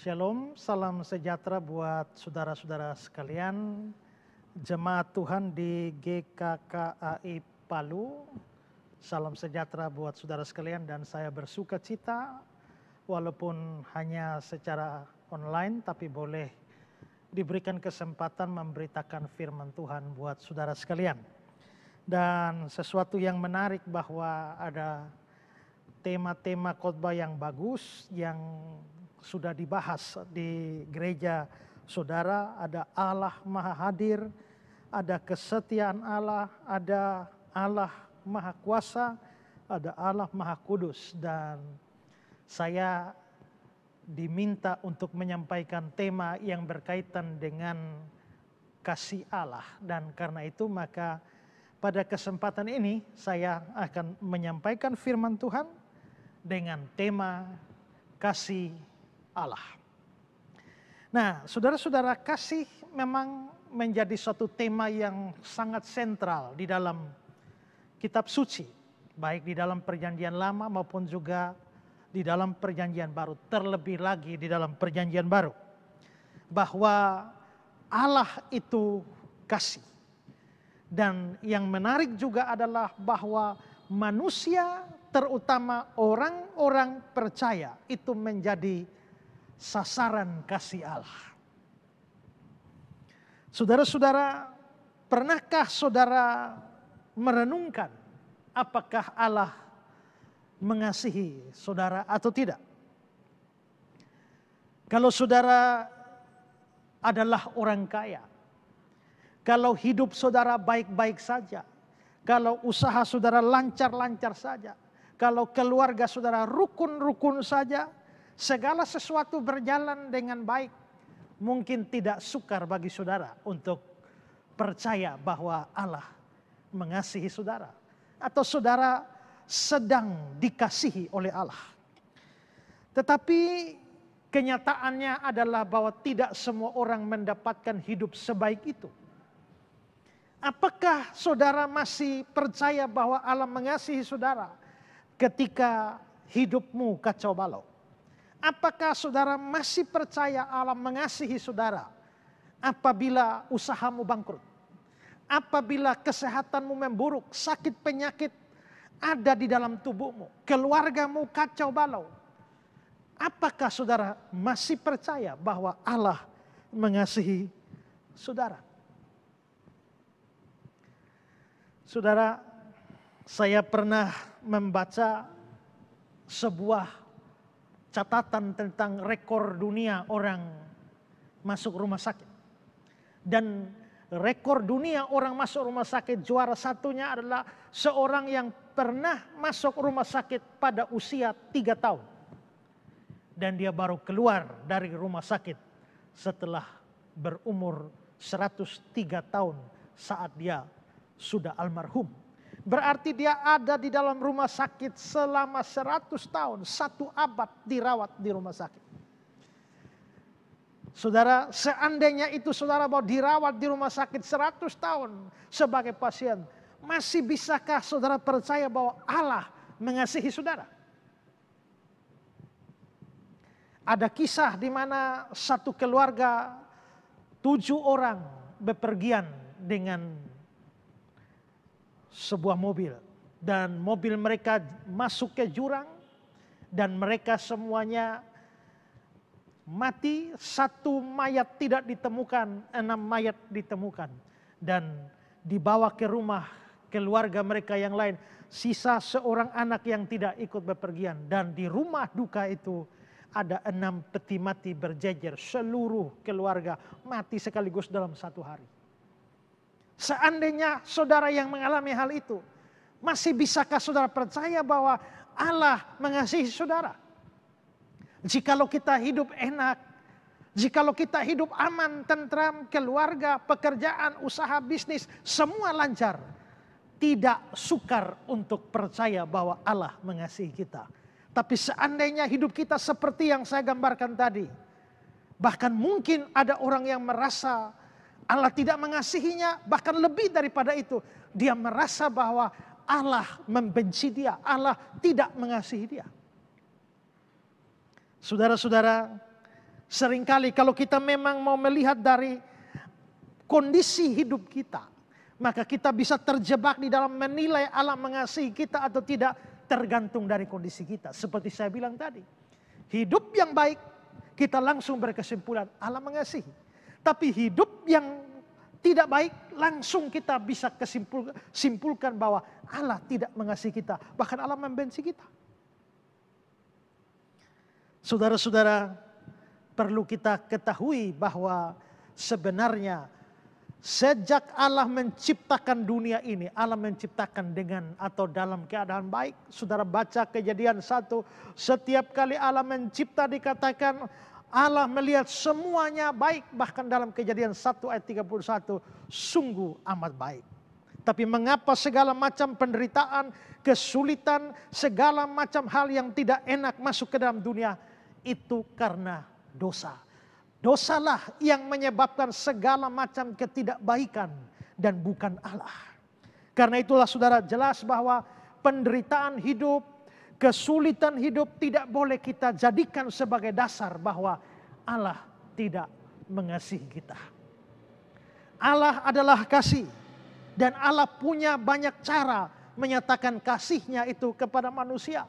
Shalom, salam sejahtera buat saudara-saudara sekalian, jemaat Tuhan di GKKAI Palu. Salam sejahtera buat saudara sekalian dan saya bersuka cita walaupun hanya secara online tapi boleh diberikan kesempatan memberitakan firman Tuhan buat saudara sekalian. Dan sesuatu yang menarik bahwa ada tema-tema khotbah yang bagus yang sudah dibahas di gereja saudara. Ada Allah Maha Hadir, ada kesetiaan Allah, ada Allah Maha Kuasa, ada Allah Maha Kudus. Dan saya diminta untuk menyampaikan tema yang berkaitan dengan kasih Allah. Dan karena itu maka pada kesempatan ini saya akan menyampaikan firman Tuhan dengan tema kasih Allah. Nah, saudara-saudara, kasih memang menjadi suatu tema yang sangat sentral di dalam kitab suci, baik di dalam perjanjian lama maupun juga di dalam perjanjian baru, terlebih lagi di dalam perjanjian baru, bahwa Allah itu kasih. Dan yang menarik juga adalah bahwa manusia, terutama orang-orang percaya, itu menjadi sasaran kasih Allah. Saudara-saudara, pernahkah saudara merenungkan apakah Allah mengasihi saudara atau tidak? Kalau saudara adalah orang kaya, kalau hidup saudara baik-baik saja, kalau usaha saudara lancar-lancar saja, kalau keluarga saudara rukun-rukun saja, segala sesuatu berjalan dengan baik, mungkin tidak sukar bagi saudara untuk percaya bahwa Allah mengasihi saudara, atau saudara sedang dikasihi oleh Allah. Tetapi kenyataannya adalah bahwa tidak semua orang mendapatkan hidup sebaik itu. Apakah saudara masih percaya bahwa Allah mengasihi saudara ketika hidupmu kacau balau? Apakah saudara masih percaya Allah mengasihi saudara apabila usahamu bangkrut? Apabila kesehatanmu memburuk, sakit penyakit ada di dalam tubuhmu, keluargamu kacau balau. Apakah saudara masih percaya bahwa Allah mengasihi saudara? Saudara, saya pernah membaca sebuah catatan tentang rekor dunia orang masuk rumah sakit. Dan rekor dunia orang masuk rumah sakit juara satunya adalah seorang yang pernah masuk rumah sakit pada usia 3 tahun. Dan dia baru keluar dari rumah sakit setelah berumur 103 tahun saat dia sudah almarhum. Berarti dia ada di dalam rumah sakit selama 100 tahun, 1 abad dirawat di rumah sakit. Saudara, seandainya itu saudara mau dirawat di rumah sakit 100 tahun sebagai pasien, masih bisakah saudara percaya bahwa Allah mengasihi saudara? Ada kisah di mana satu keluarga 7 orang bepergian dengan sebuah mobil, dan mobil mereka masuk ke jurang dan mereka semuanya mati. 1 mayat tidak ditemukan, 6 mayat ditemukan dan dibawa ke rumah keluarga mereka yang lain. Sisa seorang anak yang tidak ikut bepergian, dan di rumah duka itu ada 6 peti mati berjejer. Seluruh keluarga mati sekaligus dalam 1 hari. Seandainya saudara yang mengalami hal itu, masih bisakah saudara percaya bahwa Allah mengasihi saudara? Jikalau kita hidup enak, jikalau kita hidup aman, tentram, keluarga, pekerjaan, usaha, bisnis, semua lancar, tidak sukar untuk percaya bahwa Allah mengasihi kita. Tapi seandainya hidup kita seperti yang saya gambarkan tadi, bahkan mungkin ada orang yang merasa Allah tidak mengasihinya, bahkan lebih daripada itu, dia merasa bahwa Allah membenci dia, Allah tidak mengasihi dia. Saudara-saudara, Seringkali kalau kita memang mau melihat dari kondisi hidup kita, maka kita bisa terjebak di dalam menilai Allah mengasihi kita atau tidak tergantung dari kondisi kita. Seperti saya bilang tadi, hidup yang baik kita langsung berkesimpulan Allah mengasihi. Tapi hidup yang tidak baik langsung kita bisa simpulkan bahwa Allah tidak mengasihi kita. Bahkan Allah membenci kita. Saudara-saudara, perlu kita ketahui bahwa sebenarnya sejak Allah menciptakan dunia ini, Allah menciptakan dengan atau dalam keadaan baik. Saudara baca Kejadian 1, setiap kali Allah mencipta dikatakan Allah melihat semuanya baik. Bahkan dalam Kejadian 1 ayat 31, sungguh amat baik. Tapi mengapa segala macam penderitaan, kesulitan, segala macam hal yang tidak enak masuk ke dalam dunia? Itu karena dosa. Dosalah yang menyebabkan segala macam ketidakbaikan dan bukan Allah. Karena itulah saudara jelas bahwa penderitaan hidup, kesulitan hidup tidak boleh kita jadikan sebagai dasar bahwa Allah tidak mengasihi kita. Allah adalah kasih dan Allah punya banyak cara menyatakan kasihnya itu kepada manusia.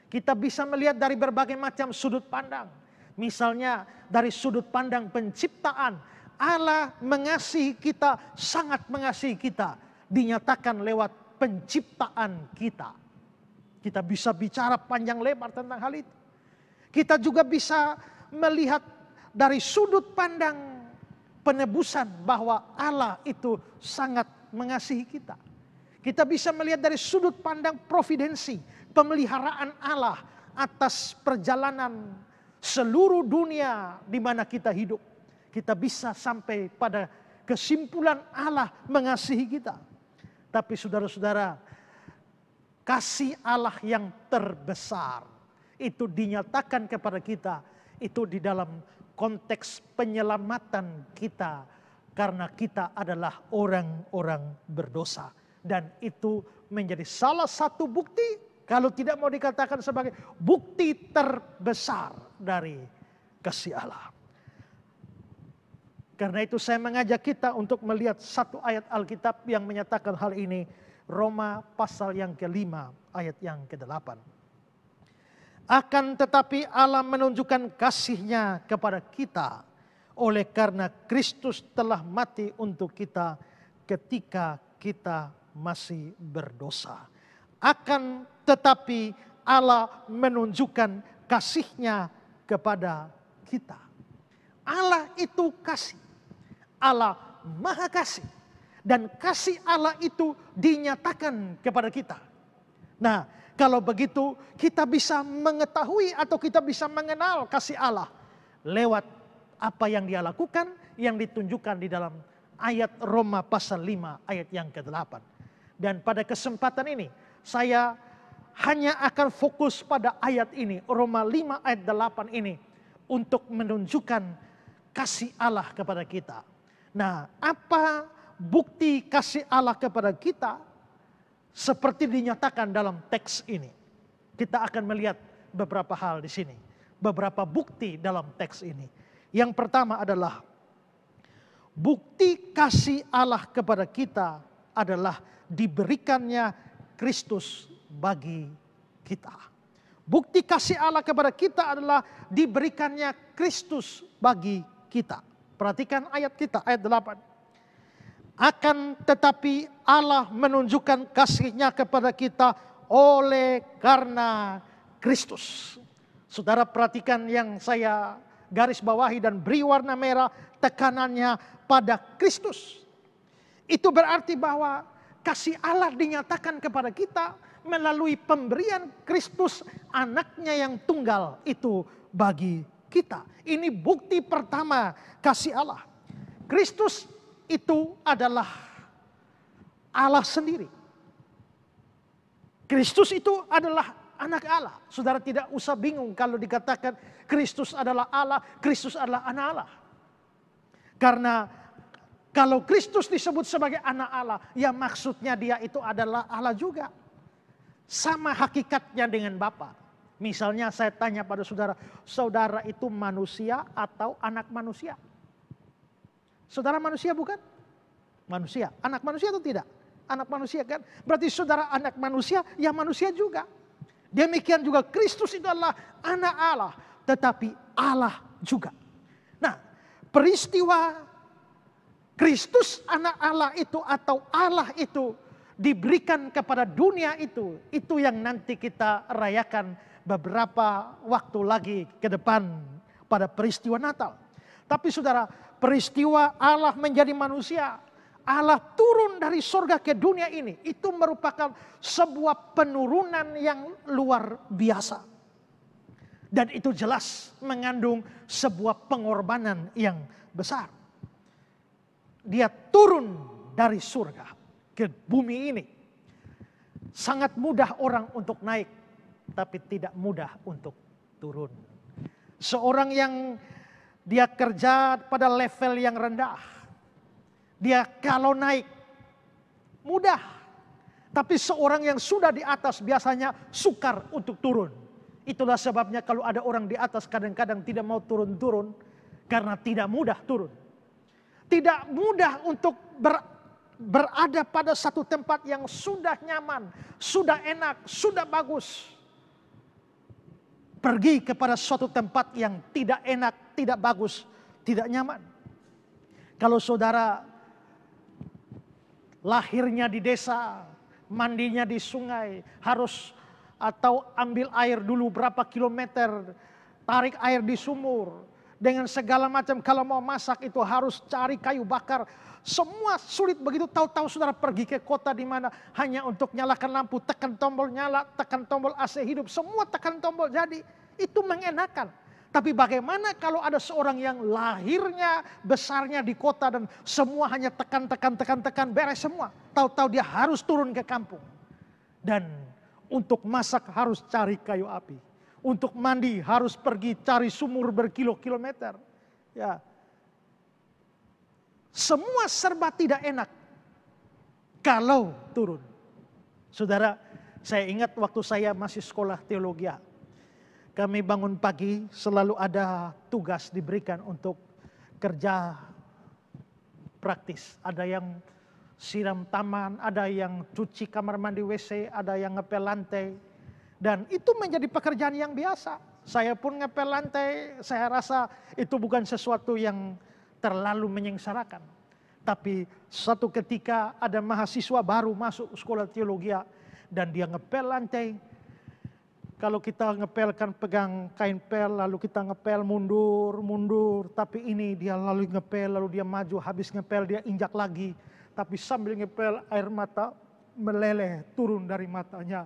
Kita bisa melihat dari berbagai macam sudut pandang. Misalnya dari sudut pandang penciptaan, Allah mengasihi kita, sangat mengasihi kita. Dinyatakan lewat penciptaan kita. Kita bisa bicara panjang lebar tentang hal itu. Kita juga bisa melihat dari sudut pandang penebusan bahwa Allah itu sangat mengasihi kita. Kita bisa melihat dari sudut pandang providensi, pemeliharaan Allah atas perjalanan seluruh dunia di mana kita hidup. Kita bisa sampai pada kesimpulan Allah mengasihi kita. Tapi saudara-saudara, kasih Allah yang terbesar itu dinyatakan kepada kita itu di dalam konteks penyelamatan kita karena kita adalah orang-orang berdosa. Dan itu menjadi salah satu bukti, kalau tidak mau dikatakan sebagai bukti terbesar dari kasih Allah. Karena itu saya mengajak kita untuk melihat satu ayat Alkitab yang menyatakan hal ini. Roma pasal yang ke-5 ayat yang ke-8. Akan tetapi Allah menunjukkan kasih-Nya kepada kita oleh karena Kristus telah mati untuk kita ketika kita masih berdosa. Akan tetapi Allah menunjukkan kasih-Nya kepada kita. Allah itu kasih. Allah maha kasih. Dan kasih Allah itu dinyatakan kepada kita. Nah, kalau begitu kita bisa mengetahui atau kita bisa mengenal kasih Allah lewat apa yang Dia lakukan yang ditunjukkan di dalam ayat Roma pasal 5 ayat yang ke-8. Dan pada kesempatan ini saya hanya akan fokus pada ayat ini, Roma 5 ayat 8 ini, untuk menunjukkan kasih Allah kepada kita. Nah, apa bukti kasih Allah kepada kita seperti dinyatakan dalam teks ini? Kita akan melihat beberapa hal di sini, beberapa bukti dalam teks ini. Yang pertama adalah bukti kasih Allah kepada kita adalah diberikannya Kristus bagi kita. Bukti kasih Allah kepada kita adalah diberikannya Kristus bagi kita. Perhatikan ayat kita, ayat 8. Akan tetapi Allah menunjukkan kasih-Nya kepada kita oleh karena Kristus. Saudara perhatikan yang saya garis bawahi dan beri warna merah, tekanannya pada Kristus. Itu berarti bahwa kasih Allah dinyatakan kepada kita melalui pemberian Kristus, anaknya yang tunggal itu bagi kita. Ini bukti pertama kasih Allah. Kristus itu adalah Allah sendiri. Kristus itu adalah anak Allah. Saudara tidak usah bingung kalau dikatakan Kristus adalah Allah, Kristus adalah anak Allah. Karena kalau Kristus disebut sebagai anak Allah, ya maksudnya Dia itu adalah Allah juga. Sama hakikatnya dengan Bapa. Misalnya saya tanya pada saudara, saudara itu manusia atau anak manusia? Saudara manusia bukan? Manusia. Anak manusia atau tidak? Anak manusia kan? Berarti saudara anak manusia, ya manusia juga. Demikian juga Kristus itu adalah anak Allah, tetapi Allah juga. Nah, peristiwa Kristus anak Allah itu atau Allah itu diberikan kepada dunia itu yang nanti kita rayakan beberapa waktu lagi ke depan pada peristiwa Natal. Tapi saudara, peristiwa Allah menjadi manusia, Allah turun dari surga ke dunia ini, itu merupakan sebuah penurunan yang luar biasa. Dan itu jelas mengandung sebuah pengorbanan yang besar. Dia turun dari surga ke bumi ini. Sangat mudah orang untuk naik, tapi tidak mudah untuk turun. Seorang yang dia kerja pada level yang rendah, dia kalau naik mudah. Tapi seorang yang sudah di atas biasanya sukar untuk turun. Itulah sebabnya kalau ada orang di atas kadang-kadang tidak mau turun-turun karena tidak mudah turun. Tidak mudah untuk berada pada satu tempat yang sudah nyaman, sudah enak, sudah bagus. Pergi kepada suatu tempat yang tidak enak, tidak bagus, tidak nyaman. Kalau saudara lahirnya di desa, mandinya di sungai, harus atau ambil air dulu berapa kilometer, tarik air di sumur, dengan segala macam, kalau mau masak itu harus cari kayu bakar. Semua sulit begitu, tahu-tahu saudara pergi ke kota di mana hanya untuk nyalakan lampu, tekan tombol nyala, tekan tombol AC hidup, semua tekan tombol jadi. Itu mengenakan. Tapi bagaimana kalau ada seorang yang lahirnya besarnya di kota dan semua hanya tekan beres semua. Tahu-tahu dia harus turun ke kampung. Dan untuk masak harus cari kayu api. Untuk mandi harus pergi cari sumur berkilo-kilometer. Ya. Semua serba tidak enak kalau turun. Saudara, saya ingat waktu saya masih sekolah teologi. Kami bangun pagi selalu ada tugas diberikan untuk kerja praktis. Ada yang siram taman, ada yang cuci kamar mandi WC, ada yang ngepel lantai. Dan itu menjadi pekerjaan yang biasa. Saya pun ngepel lantai, saya rasa itu bukan sesuatu yang terlalu menyengsarakan. Tapi suatu ketika ada mahasiswa baru masuk sekolah teologi dan dia ngepel lantai. Kalau kita ngepel kan pegang kain pel, lalu kita ngepel mundur. Tapi ini dia lalu ngepel, lalu dia maju, habis ngepel dia injak lagi. Tapi sambil ngepel air mata meleleh turun dari matanya.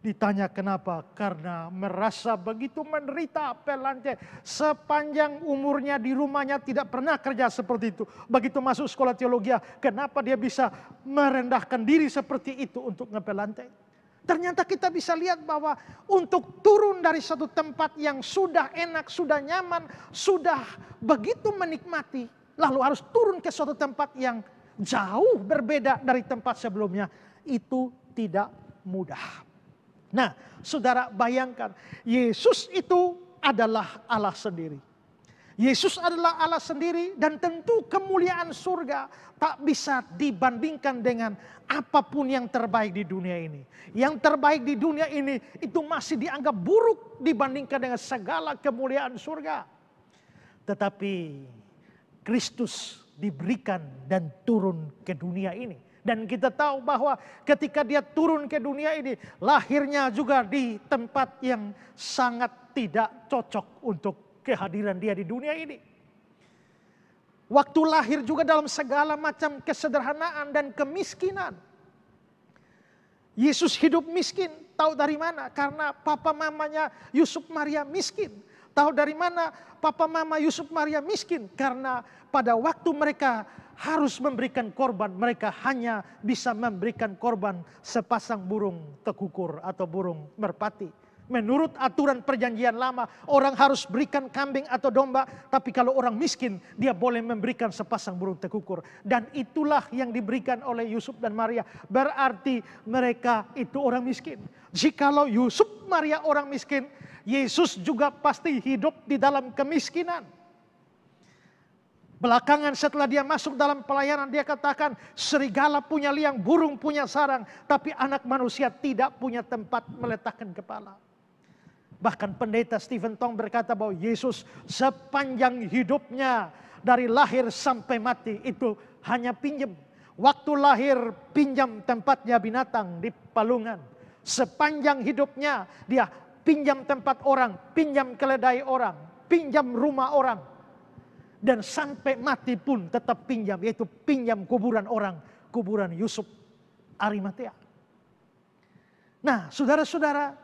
Ditanya kenapa? Karena merasa begitu menderita pel lantai. Sepanjang umurnya di rumahnya tidak pernah kerja seperti itu. Begitu masuk sekolah teologi, kenapa dia bisa merendahkan diri seperti itu untuk ngepel lantai? Ternyata kita bisa lihat bahwa untuk turun dari satu tempat yang sudah enak, sudah nyaman, sudah begitu menikmati. Lalu harus turun ke suatu tempat yang jauh berbeda dari tempat sebelumnya. Itu tidak mudah. Nah, saudara bayangkan, Yesus itu adalah Allah sendiri. Yesus adalah Allah sendiri dan tentu kemuliaan surga tak bisa dibandingkan dengan apapun yang terbaik di dunia ini. Yang terbaik di dunia ini itu masih dianggap buruk dibandingkan dengan segala kemuliaan surga. Tetapi Kristus diberikan dan turun ke dunia ini. Dan kita tahu bahwa ketika dia turun ke dunia ini, lahirnya juga di tempat yang sangat tidak cocok untuk kehadiran dia di dunia ini. Waktu lahir juga dalam segala macam kesederhanaan dan kemiskinan. Yesus hidup miskin, tahu dari mana? Karena papa mamanya Yusuf Maria miskin. Tahu dari mana papa mama Yusuf Maria miskin? Karena pada waktu mereka harus memberikan korban, mereka hanya bisa memberikan korban sepasang burung tekukur atau burung merpati. Menurut aturan perjanjian lama, orang harus berikan kambing atau domba. Tapi kalau orang miskin, dia boleh memberikan sepasang burung tekukur. Dan itulah yang diberikan oleh Yusuf dan Maria. Berarti mereka itu orang miskin. Jikalau Yusuf Maria orang miskin, Yesus juga pasti hidup di dalam kemiskinan. Belakangan setelah dia masuk dalam pelayanan, dia katakan, serigala punya liang, burung punya sarang, tapi anak manusia tidak punya tempat meletakkan kepala. Bahkan pendeta Stephen Tong berkata bahwa Yesus sepanjang hidupnya dari lahir sampai mati itu hanya pinjam. Waktu lahir pinjam tempatnya binatang di palungan. Sepanjang hidupnya dia pinjam tempat orang, pinjam keledai orang, pinjam rumah orang. Dan sampai mati pun tetap pinjam, yaitu pinjam kuburan orang, kuburan Yusuf Arimatea. Nah, saudara-saudara,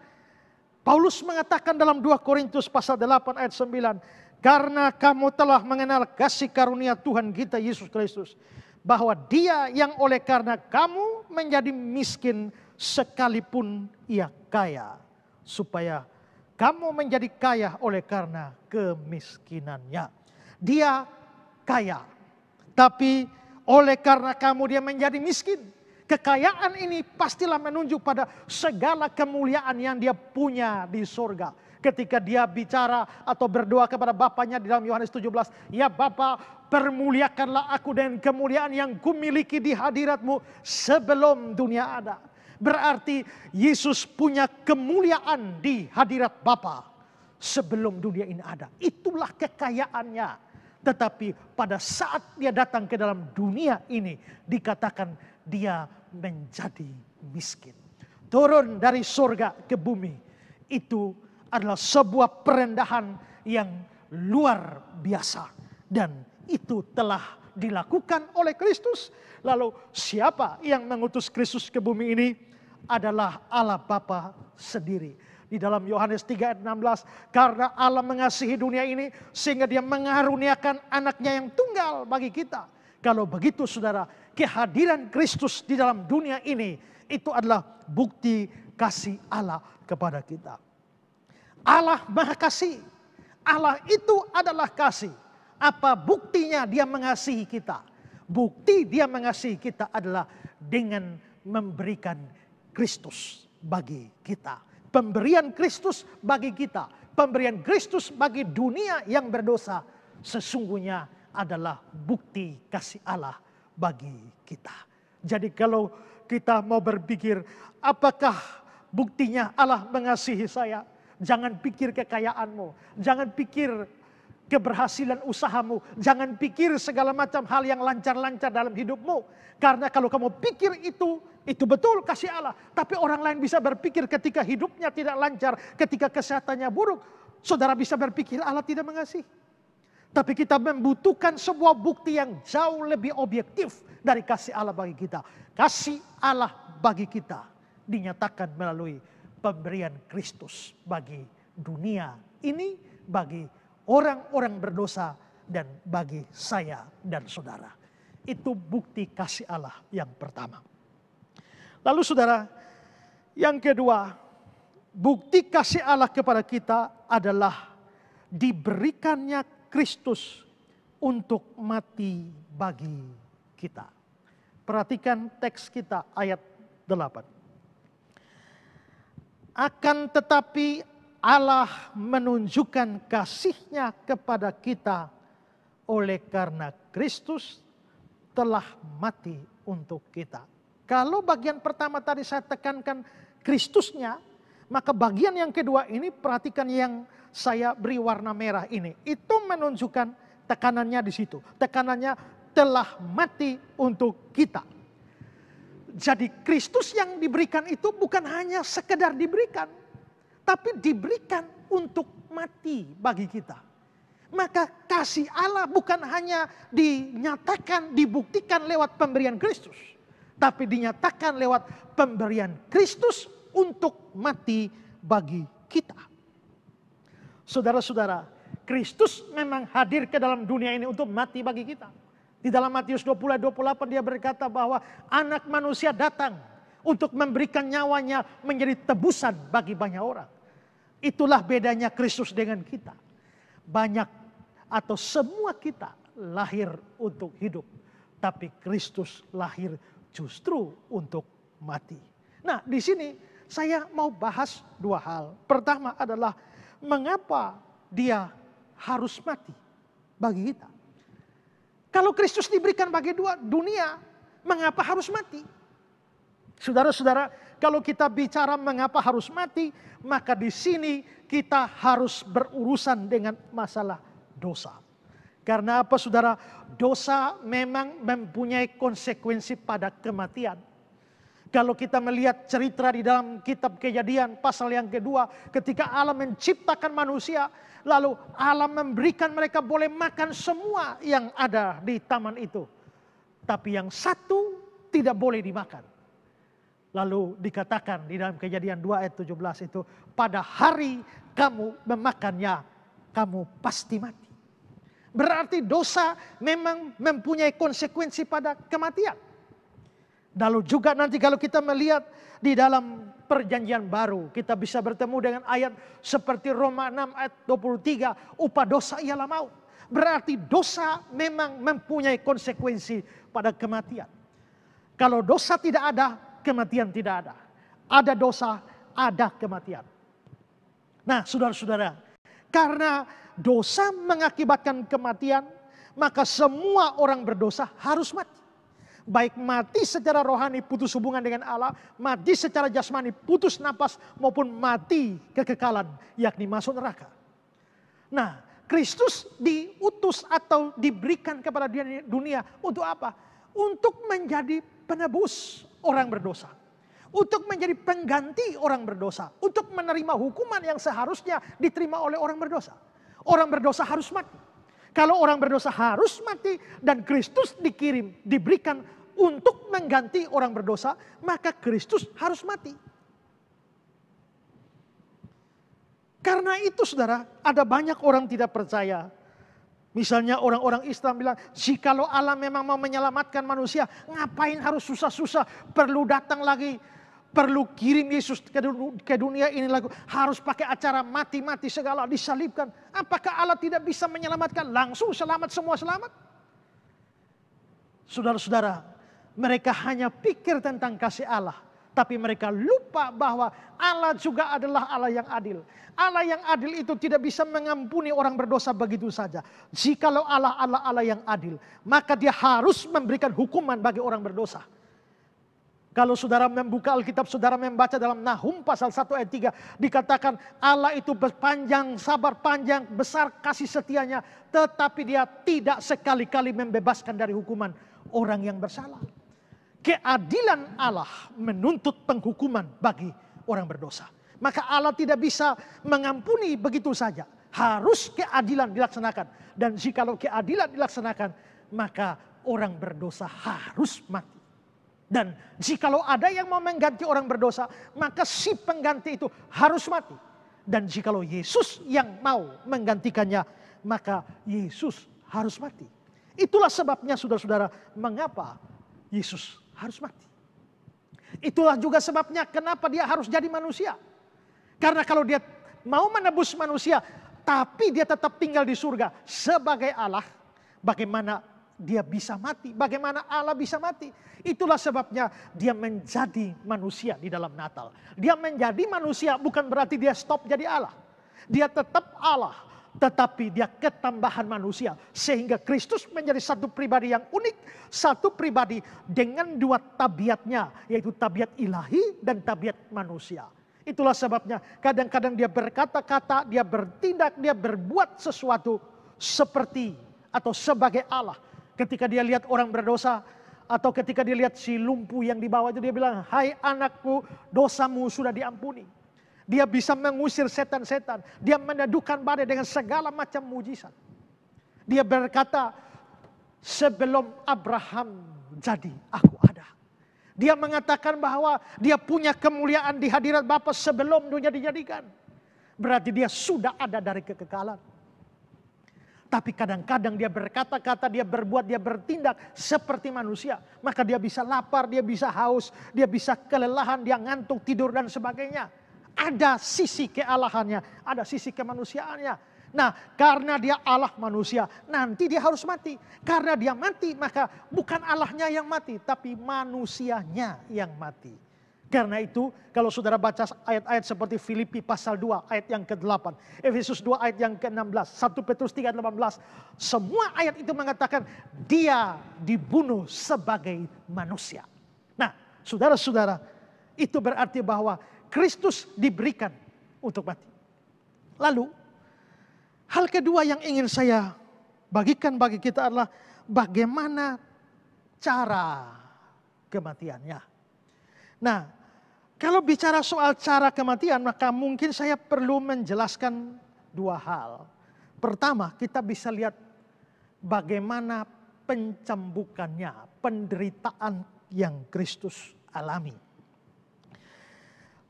Paulus mengatakan dalam 2 Korintus pasal 8 ayat 9, karena kamu telah mengenal kasih karunia Tuhan kita Yesus Kristus, bahwa Dia yang oleh karena kamu menjadi miskin sekalipun Ia kaya, supaya kamu menjadi kaya oleh karena kemiskinannya. Dia kaya, tapi oleh karena kamu dia menjadi miskin. Kekayaan ini pastilah menunjuk pada segala kemuliaan yang dia punya di surga. Ketika dia bicara atau berdoa kepada Bapaknya di dalam Yohanes 17. Ya Bapa, permuliakanlah aku dengan kemuliaan yang kumiliki di hadiratmu sebelum dunia ada. Berarti Yesus punya kemuliaan di hadirat Bapa sebelum dunia ini ada. Itulah kekayaannya. Tetapi pada saat dia datang ke dalam dunia ini, dikatakan dia menjadi miskin. Turun dari surga ke bumi. Itu adalah sebuah perendahan yang luar biasa. Dan itu telah dilakukan oleh Kristus. Lalu siapa yang mengutus Kristus ke bumi ini? Adalah Allah Bapa sendiri. Di dalam Yohanes 3 ayat 16. Karena Allah mengasihi dunia ini sehingga dia mengaruniakan anaknya yang tunggal bagi kita. Kalau begitu saudara, kehadiran Kristus di dalam dunia ini itu adalah bukti kasih Allah kepada kita. Allah Maha Kasih. Allah itu adalah kasih. Apa buktinya dia mengasihi kita? Bukti dia mengasihi kita adalah dengan memberikan Kristus bagi kita. Pemberian Kristus bagi kita, pemberian Kristus bagi dunia yang berdosa, sesungguhnya adalah bukti kasih Allah bagi kita. Jadi kalau kita mau berpikir, apakah buktinya Allah mengasihi saya? Jangan pikir kekayaanmu, jangan pikir keberhasilan usahamu, jangan pikir segala macam hal yang lancar-lancar dalam hidupmu. Karena kalau kamu pikir itu betul kasih Allah. Tapi orang lain bisa berpikir ketika hidupnya tidak lancar, ketika kesehatannya buruk, saudara bisa berpikir Allah tidak mengasihi. Tapi kita membutuhkan sebuah bukti yang jauh lebih objektif dari kasih Allah bagi kita. Kasih Allah bagi kita dinyatakan melalui pemberian Kristus bagi dunia ini, bagi orang-orang berdosa, dan bagi saya dan saudara. Itu bukti kasih Allah yang pertama. Lalu saudara, yang kedua, bukti kasih Allah kepada kita adalah diberikannya Kristus untuk mati bagi kita. Perhatikan teks kita ayat 8. Akan tetapi Allah menunjukkan kasih-Nya kepada kita oleh karena Kristus telah mati untuk kita. Kalau bagian pertama tadi saya tekankan Kristusnya, maka bagian yang kedua ini perhatikan yang saya beri warna merah ini. Itu menunjukkan tekanannya di situ. Tekanannya telah mati untuk kita. Jadi Kristus yang diberikan itu bukan hanya sekedar diberikan, tapi diberikan untuk mati bagi kita. Maka kasih Allah bukan hanya dinyatakan, dibuktikan lewat pemberian Kristus, tapi dinyatakan lewat pemberian Kristus untuk mati bagi kita. Saudara-saudara, Kristus memang hadir ke dalam dunia ini untuk mati bagi kita. Di dalam Matius 20:28 dia berkata bahwa anak manusia datang untuk memberikan nyawanya menjadi tebusan bagi banyak orang. Itulah bedanya Kristus dengan kita. Banyak atau semua kita lahir untuk hidup, tapi Kristus lahir justru untuk mati. Nah, di sini saya mau bahas dua hal. Pertama adalah mengapa dia harus mati bagi kita. Kalau Kristus diberikan bagi dunia, mengapa harus mati? Saudara-saudara, kalau kita bicara mengapa harus mati, maka di sini kita harus berurusan dengan masalah dosa. Karena apa, saudara? Dosa memang mempunyai konsekuensi pada kematian. Kalau kita melihat cerita di dalam kitab Kejadian pasal yang kedua, ketika Allah menciptakan manusia, lalu Allah memberikan mereka boleh makan semua yang ada di taman itu. Tapi yang satu tidak boleh dimakan. Lalu dikatakan di dalam Kejadian 2 ayat 17 itu, pada hari kamu memakannya, kamu pasti mati. Berarti dosa memang mempunyai konsekuensi pada kematian. Lalu juga nanti kalau kita melihat di dalam perjanjian baru, kita bisa bertemu dengan ayat seperti Roma 6 ayat 23, upah dosa ialah maut. Berarti dosa memang mempunyai konsekuensi pada kematian. Kalau dosa tidak ada, kematian tidak ada. Ada dosa, ada kematian. Nah, saudara-saudara, karena dosa mengakibatkan kematian, maka semua orang berdosa harus mati. Baik mati secara rohani putus hubungan dengan Allah, mati secara jasmani putus napas, maupun mati kekekalan, yakni masuk neraka. Nah, Kristus diutus atau diberikan kepada dunia untuk apa? Untuk menjadi penebus orang berdosa. Untuk menjadi pengganti orang berdosa. Untuk menerima hukuman yang seharusnya diterima oleh orang berdosa. Orang berdosa harus mati. Kalau orang berdosa harus mati dan Kristus dikirim, diberikan untuk mengganti orang berdosa, maka Kristus harus mati. Karena itu saudara, ada banyak orang tidak percaya. Misalnya orang-orang Islam bilang, jikalau Allah memang mau menyelamatkan manusia, ngapain harus susah-susah, perlu datang lagi, perlu kirim Yesus ke dunia ini lagi, harus pakai acara mati-mati segala, disalibkan. Apakah Allah tidak bisa menyelamatkan? Langsung selamat, semua selamat? Saudara-saudara, mereka hanya pikir tentang kasih Allah. Tapi mereka lupa bahwa Allah juga adalah Allah yang adil. Allah yang adil itu tidak bisa mengampuni orang berdosa begitu saja. Jikalau Allah adalah Allah yang adil, maka dia harus memberikan hukuman bagi orang berdosa. Kalau saudara membuka Alkitab, saudara membaca dalam Nahum pasal 1 ayat 3. Dikatakan Allah itu berpanjang sabar, panjang besar kasih setianya. Tetapi dia tidak sekali-kali membebaskan dari hukuman orang yang bersalah. Keadilan Allah menuntut penghukuman bagi orang berdosa. Maka Allah tidak bisa mengampuni begitu saja. Harus keadilan dilaksanakan. Dan jikalau keadilan dilaksanakan, maka orang berdosa harus mati. Dan jikalau ada yang mau mengganti orang berdosa, maka si pengganti itu harus mati. Dan jikalau Yesus yang mau menggantikannya, maka Yesus harus mati. Itulah sebabnya saudara-saudara, mengapa Yesus harus mati. Itulah juga sebabnya kenapa dia harus jadi manusia. Karena kalau dia mau menebus manusia, tapi dia tetap tinggal di surga sebagai Allah, bagaimana dia bisa mati? Bagaimana Allah bisa mati? Itulah sebabnya dia menjadi manusia di dalam Natal. Dia menjadi manusia bukan berarti dia stop jadi Allah. Dia tetap Allah. Tetapi dia ketambahan manusia. Sehingga Kristus menjadi satu pribadi yang unik. Satu pribadi dengan dua tabiatnya. Yaitu tabiat ilahi dan tabiat manusia. Itulah sebabnya kadang-kadang dia berkata-kata, dia bertindak, dia berbuat sesuatu seperti atau sebagai Allah. Ketika dia lihat orang berdosa, atau ketika dia lihat si lumpuh yang dibawa itu, dia bilang, hai anakku, dosamu sudah diampuni. Dia bisa mengusir setan-setan. Dia meneduhkan badai dengan segala macam mujizat. Dia berkata, sebelum Abraham jadi, aku ada. Dia mengatakan bahwa dia punya kemuliaan di hadirat Bapa sebelum dunia dijadikan. Berarti dia sudah ada dari kekekalan. Tapi kadang-kadang dia berkata-kata, dia berbuat, dia bertindak seperti manusia. Maka dia bisa lapar, dia bisa haus, dia bisa kelelahan, dia ngantuk, tidur dan sebagainya. ada sisi kealahannya, ada sisi kemanusiaannya. Nah, karena dia Allah manusia, nanti dia harus mati. Karena dia mati, maka bukan Allahnya yang mati, tapi manusianya yang mati. Karena itu, kalau saudara baca ayat-ayat seperti Filipi pasal 2 ayat yang ke-8, Efesus 2 ayat yang ke-16, 1 Petrus 3 ayat 18, semua ayat itu mengatakan dia dibunuh sebagai manusia. Nah, saudara-saudara, itu berarti bahwa Kristus diberikan untuk mati. Lalu, hal kedua yang ingin saya bagikan bagi kita adalah bagaimana cara kematiannya. Nah, kalau bicara soal cara kematian, maka mungkin saya perlu menjelaskan dua hal. Pertama, kita bisa lihat bagaimana pencambukannya, penderitaan yang Kristus alami.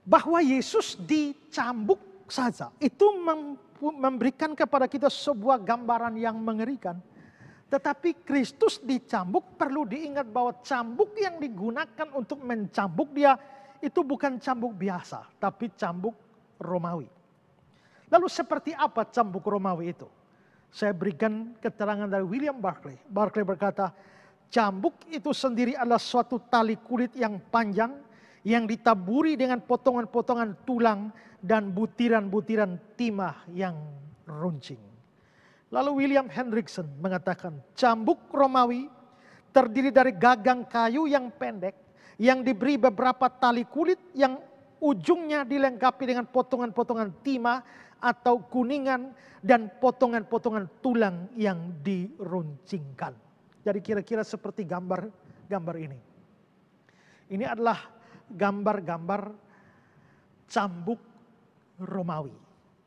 Bahwa Yesus dicambuk saja, itu memberikan kepada kita sebuah gambaran yang mengerikan. Tetapi Kristus dicambuk, perlu diingat bahwa cambuk yang digunakan untuk mencambuk dia, itu bukan cambuk biasa, tapi cambuk Romawi. Lalu seperti apa cambuk Romawi itu? Saya berikan keterangan dari William Barclay. Barclay berkata, cambuk itu sendiri adalah suatu tali kulit yang panjang yang ditaburi dengan potongan-potongan tulang dan butiran-butiran timah yang runcing. Lalu William Hendrickson mengatakan, cambuk Romawi terdiri dari gagang kayu yang pendek yang diberi beberapa tali kulit yang ujungnya dilengkapi dengan potongan-potongan timah atau kuningan dan potongan-potongan tulang yang diruncingkan. Jadi kira-kira seperti gambar ini. Ini adalah gambar-gambar cambuk Romawi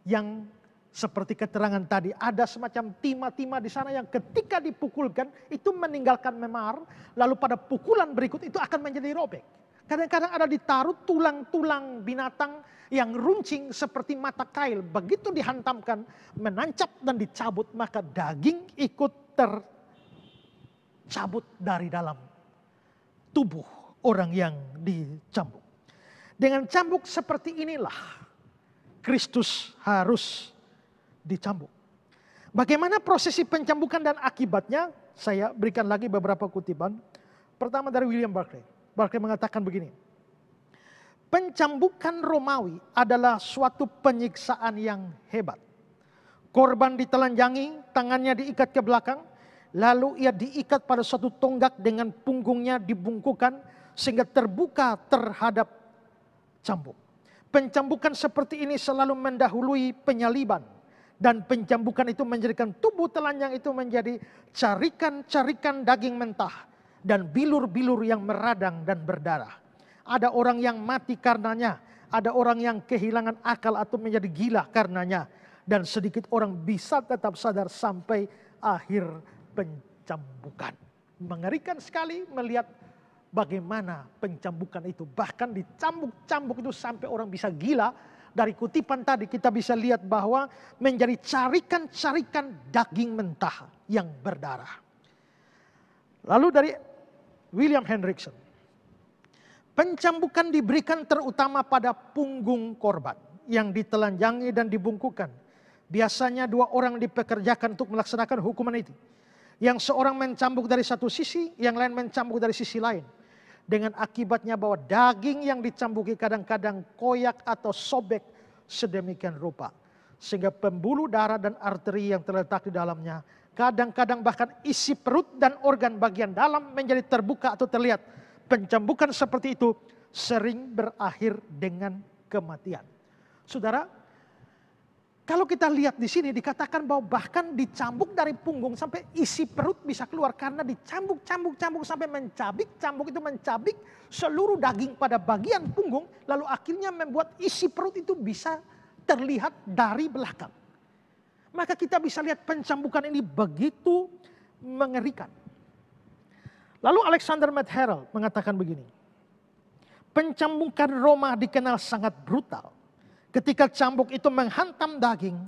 yang seperti keterangan tadi, ada semacam timah-timah di sana yang ketika dipukulkan itu meninggalkan memar, lalu pada pukulan berikut itu akan menjadi robek. Kadang-kadang ada ditaruh tulang-tulang binatang yang runcing seperti mata kail. Begitu dihantamkan, menancap dan dicabut, maka daging ikut tercabut dari dalam tubuh orang yang dicambuk. Dengan cambuk seperti inilah Kristus harus dicambuk. Bagaimana prosesi pencambukan dan akibatnya? Saya berikan lagi beberapa kutipan. Pertama dari William Barclay. Barclay mengatakan begini. Pencambukan Romawi adalah suatu penyiksaan yang hebat. Korban ditelanjangi, tangannya diikat ke belakang, lalu ia diikat pada suatu tonggak dengan punggungnya dibungkukan sehingga terbuka terhadap cambuk. Pencambukan seperti ini selalu mendahului penyaliban. Dan pencambukan itu menjadikan tubuh telanjang itu menjadi carikan-carikan daging mentah. Dan bilur-bilur yang meradang dan berdarah. Ada orang yang mati karenanya. Ada orang yang kehilangan akal atau menjadi gila karenanya. Dan sedikit orang bisa tetap sadar sampai akhir pencambukan. Mengerikan sekali melihat bagaimana pencambukan itu. Bahkan dicambuk-cambuk itu sampai orang bisa gila. Dari kutipan tadi kita bisa lihat bahwa menjadi carikan-carikan daging mentah yang berdarah. Lalu dari William Hendrickson. Pencambukan diberikan terutama pada punggung korban yang ditelanjangi dan dibungkukan. Biasanya dua orang dipekerjakan untuk melaksanakan hukuman itu. Yang seorang mencambuk dari satu sisi, yang lain mencambuk dari sisi lain. Dengan akibatnya bahwa daging yang dicambuki kadang-kadang koyak atau sobek sedemikian rupa. Sehingga pembuluh darah dan arteri yang terletak di dalamnya. Kadang-kadang bahkan isi perut dan organ bagian dalam menjadi terbuka atau terlihat. Pencambukan seperti itu sering berakhir dengan kematian. Saudara, kalau kita lihat di sini dikatakan bahwa bahkan dicambuk dari punggung sampai isi perut bisa keluar karena dicambuk sampai mencabik. Cambuk itu mencabik seluruh daging pada bagian punggung lalu akhirnya membuat isi perut itu bisa terlihat dari belakang. Maka kita bisa lihat pencambukan ini begitu mengerikan. Lalu Alexander McHerald mengatakan begini. Pencambukan Roma dikenal sangat brutal. Ketika cambuk itu menghantam daging,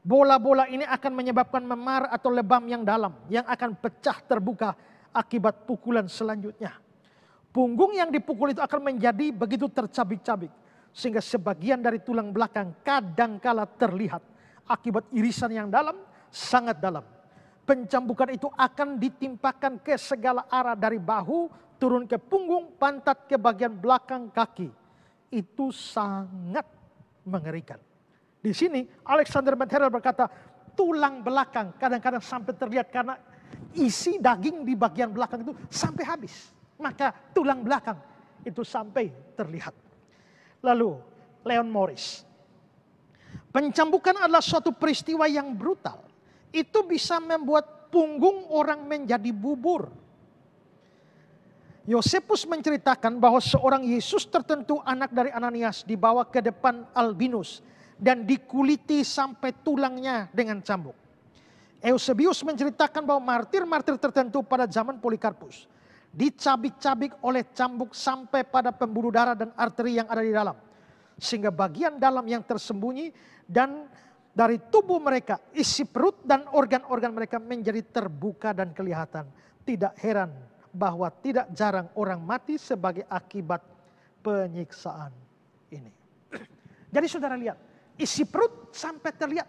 bola-bola ini akan menyebabkan memar atau lebam yang dalam yang akan pecah terbuka akibat pukulan selanjutnya. Punggung yang dipukul itu akan menjadi begitu tercabik-cabik sehingga sebagian dari tulang belakang kadangkala terlihat akibat irisan yang dalam, sangat dalam. Pencambukan itu akan ditimpakan ke segala arah dari bahu, turun ke punggung, pantat, ke bagian belakang kaki. Itu sangat mengerikan. Di sini Alexander Matt berkata, tulang belakang kadang-kadang sampai terlihat karena isi daging di bagian belakang itu sampai habis. Maka tulang belakang itu sampai terlihat. Lalu Leon Morris, pencambukan adalah suatu peristiwa yang brutal. Itu bisa membuat punggung orang menjadi bubur. Yosefus menceritakan bahwa seorang Yesus tertentu, anak dari Ananias, dibawa ke depan Albinus dan dikuliti sampai tulangnya dengan cambuk. Eusebius menceritakan bahwa martir-martir tertentu pada zaman Polikarpus dicabik-cabik oleh cambuk sampai pada pembuluh darah dan arteri yang ada di dalam. Sehingga bagian dalam yang tersembunyi dan dari tubuh mereka, isi perut dan organ-organ mereka menjadi terbuka dan kelihatan. Tidak heran bahwa tidak jarang orang mati sebagai akibat penyiksaan ini. Jadi saudara lihat, isi perut sampai terlihat.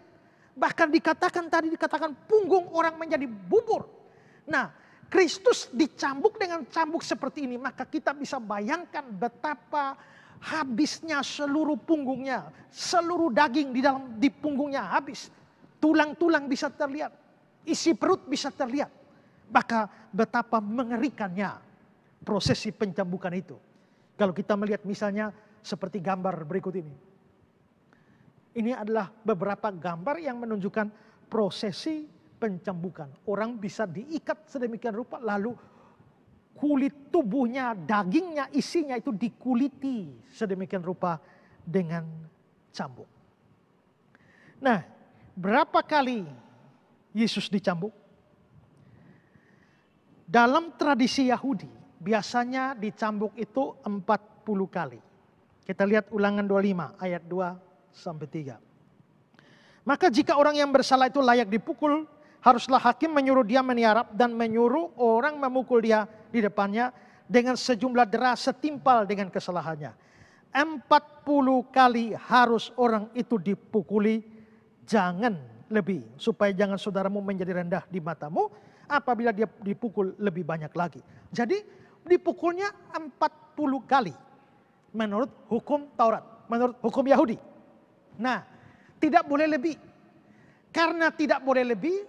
Bahkan dikatakan punggung orang menjadi bubur. Nah, Kristus dicambuk dengan cambuk seperti ini, maka kita bisa bayangkan betapa habisnya seluruh punggungnya, seluruh daging di punggungnya habis. Tulang-tulang bisa terlihat, isi perut bisa terlihat. Maka betapa mengerikannya prosesi pencambukan itu. Kalau kita melihat misalnya seperti gambar berikut ini. Ini adalah beberapa gambar yang menunjukkan prosesi pencambukan. Orang bisa diikat sedemikian rupa, lalu kulit tubuhnya, dagingnya, isinya itu dikuliti sedemikian rupa dengan cambuk. Nah, berapa kali Yesus dicambuk? Dalam tradisi Yahudi, biasanya dicambuk itu 40 kali. Kita lihat Ulangan 25 ayat 2-3. Maka jika orang yang bersalah itu layak dipukul, haruslah hakim menyuruh dia meniarap dan menyuruh orang memukul dia di depannya dengan sejumlah dera setimpal dengan kesalahannya. 40 kali harus orang itu dipukuli, jangan lebih. Supaya jangan saudaramu menjadi rendah di matamu apabila dia dipukul lebih banyak lagi. Jadi dipukulnya 40 kali menurut hukum Taurat, menurut hukum Yahudi. Nah, tidak boleh lebih. Karena tidak boleh lebih,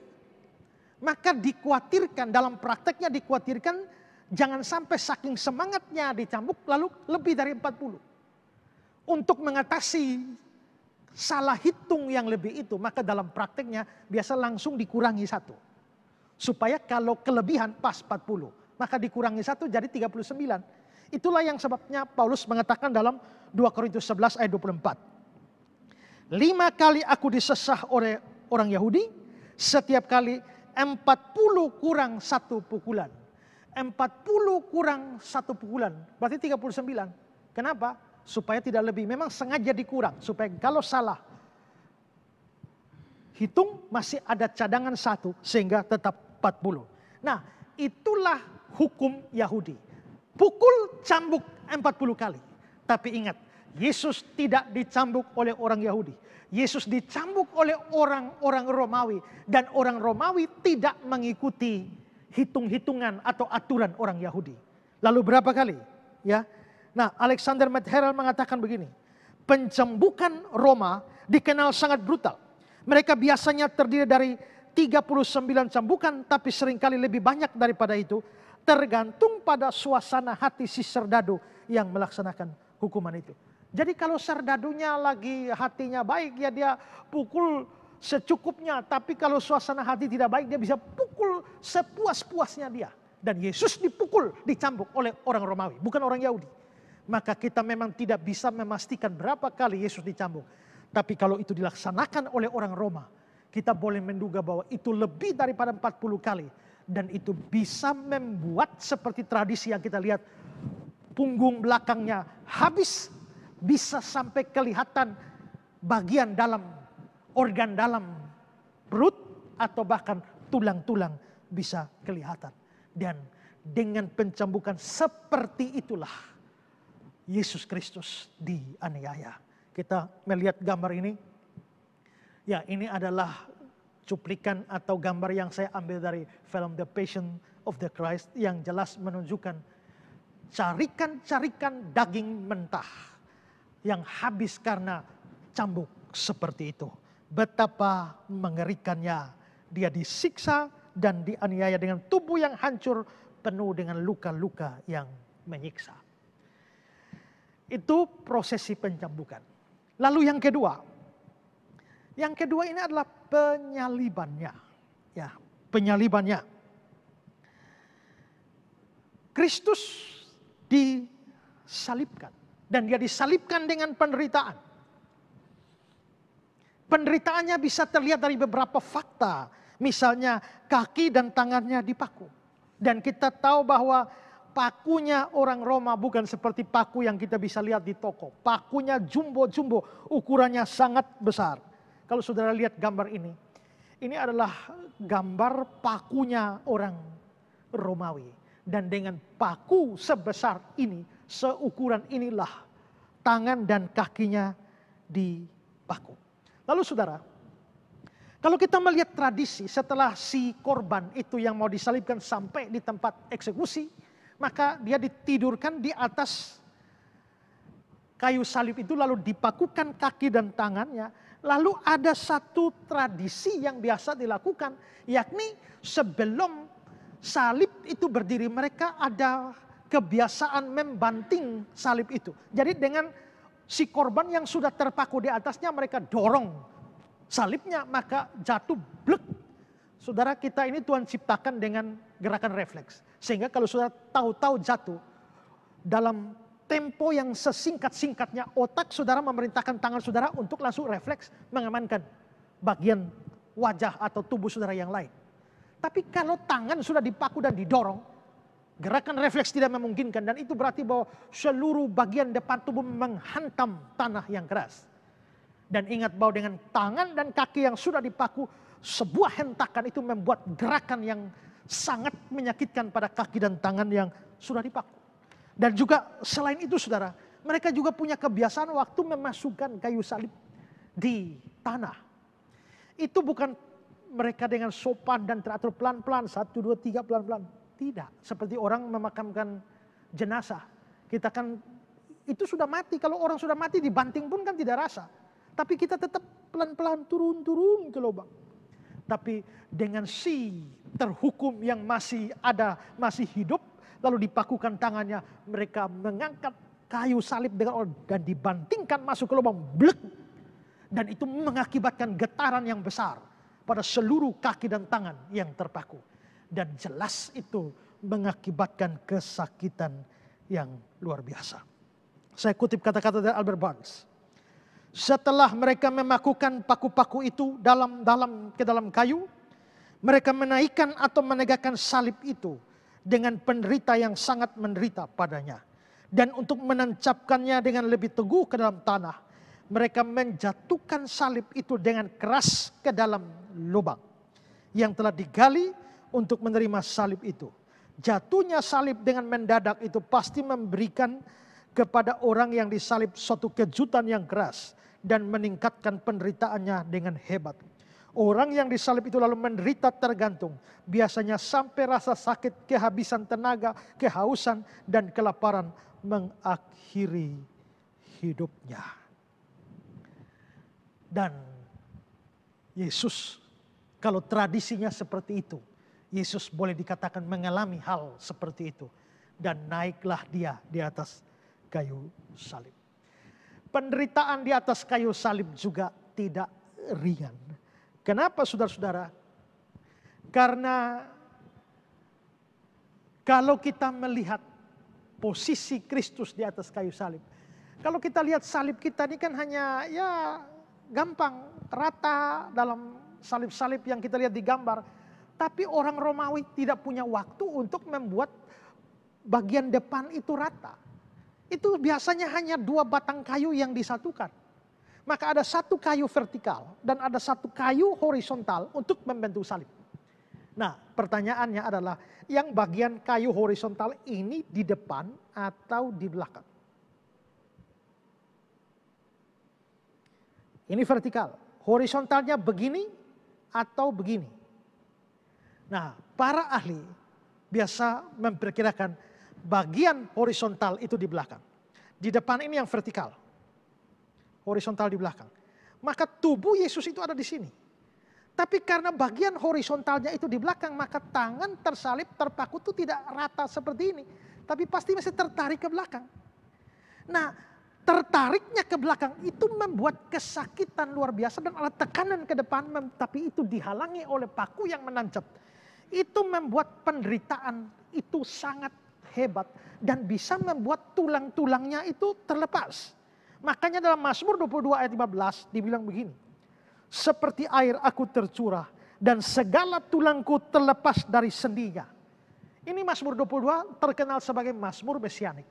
maka dikhawatirkan, dalam prakteknya dikhawatirkan jangan sampai saking semangatnya dicambuk lalu lebih dari 40. Untuk mengatasi salah hitung yang lebih itu, maka dalam prakteknya biasa langsung dikurangi 1. Supaya kalau kelebihan pas 40, maka dikurangi 1 jadi 39. Itulah yang sebabnya Paulus mengatakan dalam 2 Korintus 11 ayat 24. 5 kali aku disesah oleh orang Yahudi, setiap kali 40 kurang 1 pukulan. 40 kurang 1 pukulan, berarti 39. Kenapa? Supaya tidak lebih. Memang sengaja dikurang, supaya kalau salah hitung masih ada cadangan 1 sehingga tetap 40. Nah, itulah hukum Yahudi. Pukul, cambuk 40 kali. Tapi ingat, Yesus tidak dicambuk oleh orang Yahudi. Yesus dicambuk oleh orang-orang Romawi. Dan orang Romawi tidak mengikuti hitung-hitungan atau aturan orang Yahudi. Lalu berapa kali? Ya. Nah, Alexander Matt mengatakan begini. Pencambukan Roma dikenal sangat brutal. Mereka biasanya terdiri dari 39 cambukan, tapi seringkali lebih banyak daripada itu. Tergantung pada suasana hati si serdadu yang melaksanakan hukuman itu. Jadi kalau serdadunya lagi hatinya baik, ya dia pukul secukupnya. Tapi kalau suasana hati tidak baik, dia bisa pukul sepuas-puasnya dia. Dan Yesus dipukul, dicambuk oleh orang Romawi, bukan orang Yahudi. Maka kita memang tidak bisa memastikan berapa kali Yesus dicambuk. Tapi kalau itu dilaksanakan oleh orang Roma, kita boleh menduga bahwa itu lebih daripada 40 kali. Dan itu bisa membuat seperti tradisi yang kita lihat, punggung belakangnya habis, bisa sampai kelihatan bagian dalam, organ dalam perut, atau bahkan tulang-tulang bisa kelihatan. Dan dengan pencambukan seperti itulah Yesus Kristus dianiaya. Kita melihat gambar ini. Ya, ini adalah cuplikan atau gambar yang saya ambil dari film The Passion of the Christ yang jelas menunjukkan carikan-carikan daging mentah yang habis karena cambuk seperti itu. Betapa mengerikannya, dia disiksa dan dianiaya dengan tubuh yang hancur penuh dengan luka-luka yang menyiksa. Itu prosesi pencambukan. Lalu yang kedua ini adalah penyalibannya. Ya, penyalibannya. Kristus disalibkan dan dia disalibkan dengan penderitaan. Penderitaannya bisa terlihat dari beberapa fakta. Misalnya kaki dan tangannya dipaku. Dan kita tahu bahwa pakunya orang Roma bukan seperti paku yang kita bisa lihat di toko. Pakunya jumbo-jumbo, ukurannya sangat besar. Kalau saudara lihat gambar ini adalah gambar pakunya orang Romawi. Dan dengan paku sebesar ini, seukuran inilah tangan dan kakinya dipaku. Lalu saudara, kalau kita melihat tradisi setelah si korban itu yang mau disalibkan sampai di tempat eksekusi, maka dia ditidurkan di atas kayu salib itu lalu dipakukan kaki dan tangannya. Lalu ada satu tradisi yang biasa dilakukan, yakni sebelum salib itu berdiri mereka ada kebiasaan membanting salib itu. Jadi dengan si korban yang sudah terpaku di atasnya mereka dorong salibnya maka jatuh blek. Saudara, kita ini Tuhan ciptakan dengan gerakan refleks. Sehingga kalau saudara tahu-tahu jatuh dalam tempo yang sesingkat-singkatnya otak saudara memerintahkan tangan saudara untuk langsung refleks mengamankan bagian wajah atau tubuh saudara yang lain. Tapi kalau tangan sudah dipaku dan didorong, gerakan refleks tidak memungkinkan. Dan itu berarti bahwa seluruh bagian depan tubuh menghantam tanah yang keras. Dan ingat bahwa dengan tangan dan kaki yang sudah dipaku, sebuah hentakan itu membuat gerakan yang sangat menyakitkan pada kaki dan tangan yang sudah dipaku. Dan juga selain itu saudara, mereka juga punya kebiasaan waktu memasukkan kayu salib di tanah. Itu bukan mereka dengan sopan dan teratur pelan-pelan, 1, 2, 3 pelan-pelan. Tidak, seperti orang memakamkan jenazah. Kita kan, itu sudah mati, kalau orang sudah mati dibanting pun kan tidak rasa. Tapi kita tetap pelan-pelan turun ke lubang. Tapi dengan si terhukum yang masih ada, masih hidup, lalu dipakukan tangannya, mereka mengangkat kayu salib dan dibantingkan masuk ke lubang, blek. Dan itu mengakibatkan getaran yang besar pada seluruh kaki dan tangan yang terpaku. Dan jelas itu mengakibatkan kesakitan yang luar biasa. Saya kutip kata-kata dari Albert Barnes. Setelah mereka memakukan paku-paku itu ke dalam kayu, mereka menaikkan atau menegakkan salib itu dengan penderita yang sangat menderita padanya. Dan untuk menancapkannya dengan lebih teguh ke dalam tanah, mereka menjatuhkan salib itu dengan keras ke dalam lubang yang telah digali untuk menerima salib itu. Jatuhnya salib dengan mendadak itu pasti memberikan kepada orang yang disalib suatu kejutan yang keras dan meningkatkan penderitaannya dengan hebat. Orang yang disalib itu lalu menderita tergantung, biasanya sampai rasa sakit, kehabisan tenaga, kehausan, dan kelaparan mengakhiri hidupnya. Dan Yesus, kalau tradisinya seperti itu, Yesus boleh dikatakan mengalami hal seperti itu. Dan naiklah dia di atas kayu salib. Penderitaan di atas kayu salib juga tidak ringan. Kenapa saudara-saudara? Karena kalau kita melihat posisi Kristus di atas kayu salib. Kalau kita lihat salib kita ini kan hanya gampang, rata dalam salib-salib yang kita lihat di gambar. Tapi orang Romawi tidak punya waktu untuk membuat bagian depan itu rata. Itu biasanya hanya 2 batang kayu yang disatukan. Maka ada satu kayu vertikal dan ada satu kayu horizontal untuk membentuk salib. Nah, pertanyaannya adalah yang bagian kayu horizontal ini di depan atau di belakang? Ini vertikal. Horizontalnya begini atau begini. Nah, para ahli biasa memperkirakan bagian horizontal itu di belakang. Di depan ini yang vertikal. Horizontal di belakang. Maka tubuh Yesus itu ada di sini. Tapi karena bagian horizontalnya itu di belakang, maka tangan tersalib, terpaku itu tidak rata seperti ini. Tapi pasti masih tertarik ke belakang. Nah, tertariknya ke belakang itu membuat kesakitan luar biasa dan ada tekanan ke depan, tapi itu dihalangi oleh paku yang menancap. Itu membuat penderitaan itu sangat hebat dan bisa membuat tulang-tulangnya itu terlepas. Makanya dalam Mazmur 22 ayat 15 dibilang begini. Seperti air aku tercurah dan segala tulangku terlepas dari sendinya. Ini Mazmur 22 terkenal sebagai Mazmur Mesianik.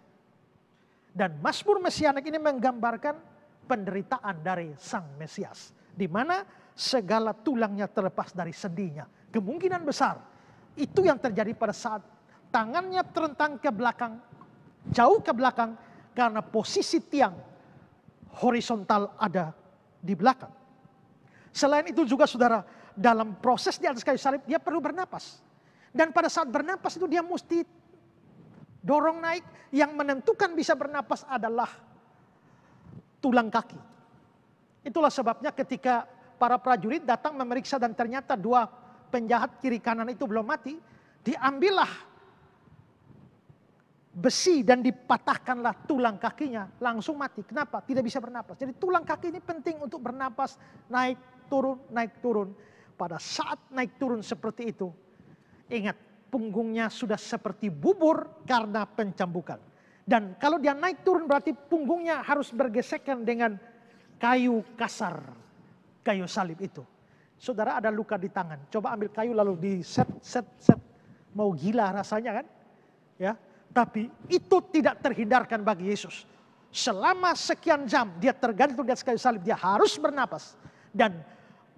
Dan Mazmur Mesianik ini menggambarkan penderitaan dari Sang Mesias. Di mana segala tulangnya terlepas dari sendinya. Kemungkinan besar itu yang terjadi pada saat tangannya terentang ke belakang, jauh ke belakang karena posisi tiang horizontal ada di belakang. Selain itu juga saudara, dalam proses di atas kayu salib dia perlu bernapas. Dan pada saat bernapas itu dia mesti dorong naik. Yang menentukan bisa bernapas adalah tulang kaki. Itulah sebabnya ketika para prajurit datang memeriksa dan ternyata dua penjahat kiri kanan itu belum mati, diambillah besi dan dipatahkanlah tulang kakinya, langsung mati. Kenapa? Tidak bisa bernapas. Jadi tulang kaki ini penting untuk bernapas, naik turun, naik turun. Pada saat naik turun seperti itu, ingat, punggungnya sudah seperti bubur karena pencambukan. Dan kalau dia naik turun berarti punggungnya harus bergesekan dengan kayu kasar, kayu salib itu. Saudara ada luka di tangan, coba ambil kayu lalu di set. Mau gila rasanya kan? Ya, tapi itu tidak terhindarkan bagi Yesus. Selama sekian jam dia tergantung di atas kayu salib, dia harus bernapas. Dan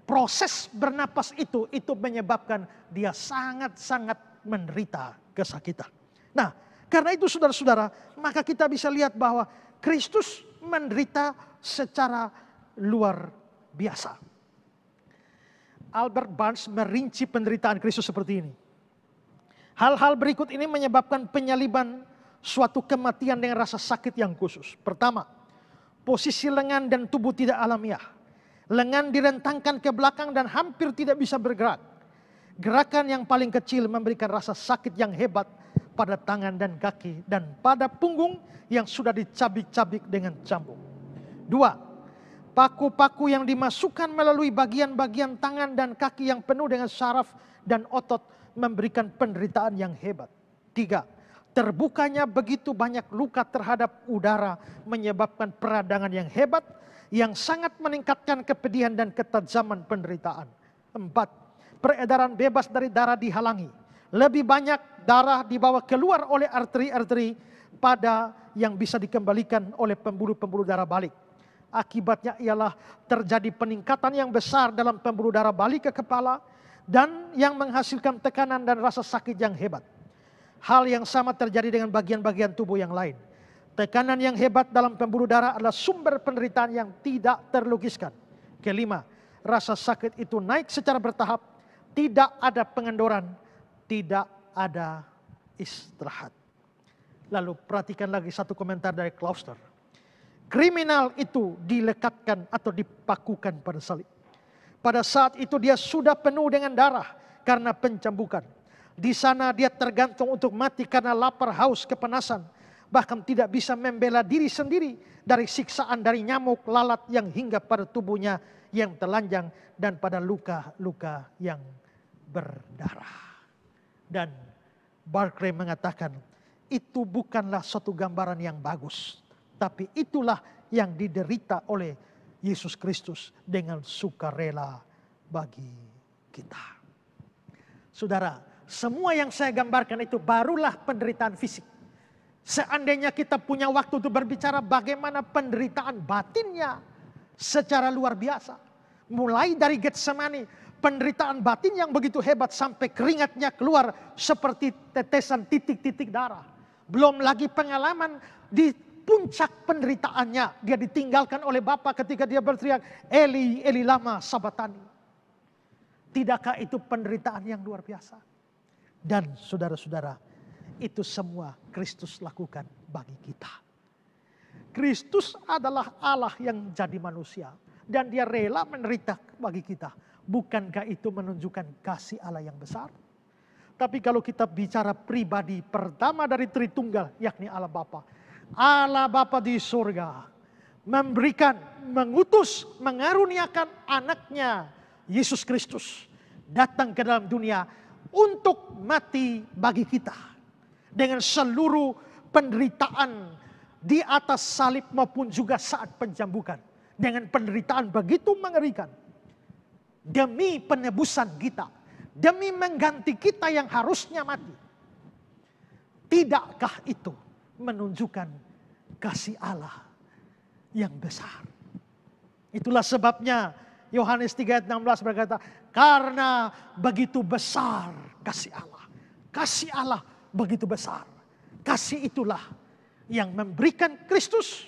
proses bernapas itu menyebabkan dia sangat-sangat menderita kesakitan. Nah, karena itu saudara-saudara, maka kita bisa lihat bahwa Kristus menderita secara luar biasa. Albert Barnes merinci penderitaan Kristus seperti ini. Hal-hal berikut ini menyebabkan penyaliban suatu kematian dengan rasa sakit yang khusus. Pertama, posisi lengan dan tubuh tidak alamiah. Lengan direntangkan ke belakang dan hampir tidak bisa bergerak. Gerakan yang paling kecil memberikan rasa sakit yang hebat pada tangan dan kaki dan pada punggung yang sudah dicabik-cabik dengan cambuk. 2. Paku-paku yang dimasukkan melalui bagian-bagian tangan dan kaki yang penuh dengan saraf dan otot memberikan penderitaan yang hebat. 3. Terbukanya begitu banyak luka terhadap udara menyebabkan peradangan yang hebat yang sangat meningkatkan kepedihan dan ketajaman penderitaan. 4. Peredaran bebas dari darah dihalangi. Lebih banyak darah dibawa keluar oleh arteri-arteri pada yang bisa dikembalikan oleh pembuluh-pembuluh darah balik. Akibatnya ialah terjadi peningkatan yang besar dalam pembuluh darah balik ke kepala dan yang menghasilkan tekanan dan rasa sakit yang hebat. Hal yang sama terjadi dengan bagian-bagian tubuh yang lain. Tekanan yang hebat dalam pembuluh darah adalah sumber penderitaan yang tidak terlukiskan. Kelima, rasa sakit itu naik secara bertahap. Tidak ada pengendoran, tidak ada istirahat. Lalu perhatikan lagi satu komentar dari Clauster. Kriminal itu dilekatkan atau dipakukan pada salib. Pada saat itu dia sudah penuh dengan darah karena pencambukan. Di sana dia tergantung untuk mati karena lapar, haus, kepanasan. Bahkan tidak bisa membela diri sendiri dari siksaan dari nyamuk, lalat yang hingga pada tubuhnya yang telanjang dan pada luka-luka yang berdarah. Dan Barclay mengatakan itu bukanlah suatu gambaran yang bagus, tapi itulah yang diderita oleh Yesus Kristus dengan sukarela bagi kita. Saudara, semua yang saya gambarkan itu barulah penderitaan fisik. Seandainya kita punya waktu untuk berbicara bagaimana penderitaan batinnya secara luar biasa. Mulai dari Getsemani, penderitaan batin yang begitu hebat sampai keringatnya keluar seperti tetesan titik-titik darah. Belum lagi pengalaman puncak penderitaannya, dia ditinggalkan oleh Bapa ketika dia berteriak, Eli, Eli lama sabatani. Tidakkah itu penderitaan yang luar biasa? Dan saudara-saudara, itu semua Kristus lakukan bagi kita. Kristus adalah Allah yang jadi manusia. Dan dia rela menderita bagi kita. Bukankah itu menunjukkan kasih Allah yang besar? Tapi kalau kita bicara pribadi pertama dari Tritunggal, yakni Allah Bapa. Allah Bapa di surga memberikan, mengutus, mengaruniakan anaknya Yesus Kristus datang ke dalam dunia untuk mati bagi kita. Dengan seluruh penderitaan di atas salib maupun juga saat penjambukan. Dengan penderitaan begitu mengerikan. Demi penebusan kita. Demi mengganti kita yang harusnya mati. Tidakkah itu menunjukkan kasih Allah yang besar? Itulah sebabnya Yohanes 3 ayat 16 berkata, karena begitu besar kasih Allah. Kasih Allah begitu besar. Kasih itulah yang memberikan Kristus.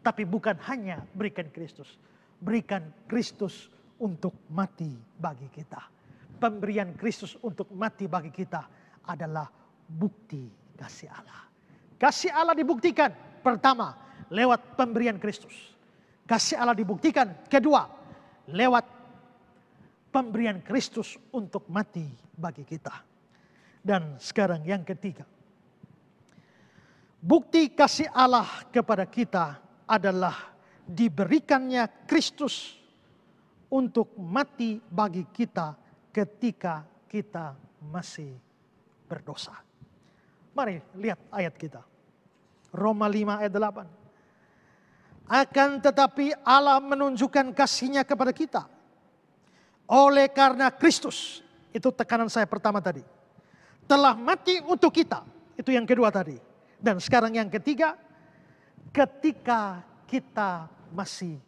Tapi bukan hanya berikan Kristus. Berikan Kristus untuk mati bagi kita. Pemberian Kristus untuk mati bagi kita adalah bukti kasih Allah. Kasih Allah dibuktikan pertama lewat pemberian Kristus. Kasih Allah dibuktikan kedua lewat pemberian Kristus untuk mati bagi kita. Dan sekarang yang ketiga. Bukti kasih Allah kepada kita adalah diberikannya Kristus untuk mati bagi kita ketika kita masih berdosa. Mari lihat ayat kita. Roma 5 ayat 8. Akan tetapi Allah menunjukkan kasih-Nya kepada kita. Oleh karena Kristus, itu tekanan saya pertama tadi. Telah mati untuk kita, itu yang kedua tadi. Dan sekarang yang ketiga, ketika kita masih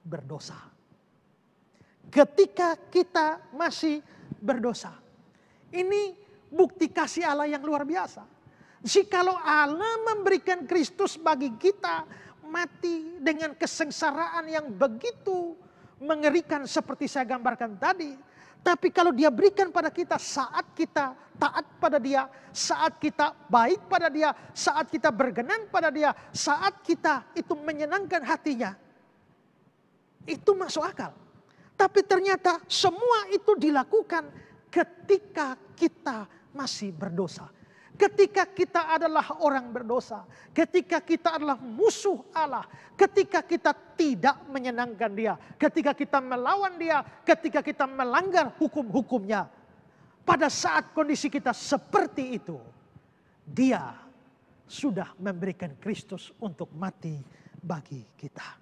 berdosa. Ketika kita masih berdosa. Ini bukti kasih Allah yang luar biasa. Jikalau Allah memberikan Kristus bagi kita, mati dengan kesengsaraan yang begitu mengerikan seperti saya gambarkan tadi. Tapi kalau dia berikan pada kita saat kita taat pada dia, saat kita baik pada dia, saat kita berkenan pada dia, saat kita itu menyenangkan hatinya, itu masuk akal. Tapi ternyata semua itu dilakukan ketika kita masih berdosa. Ketika kita adalah orang berdosa, ketika kita adalah musuh Allah, ketika kita tidak menyenangkan Dia, ketika kita melawan Dia, ketika kita melanggar hukum-hukumnya. Pada saat kondisi kita seperti itu, Dia sudah memberikan Kristus untuk mati bagi kita.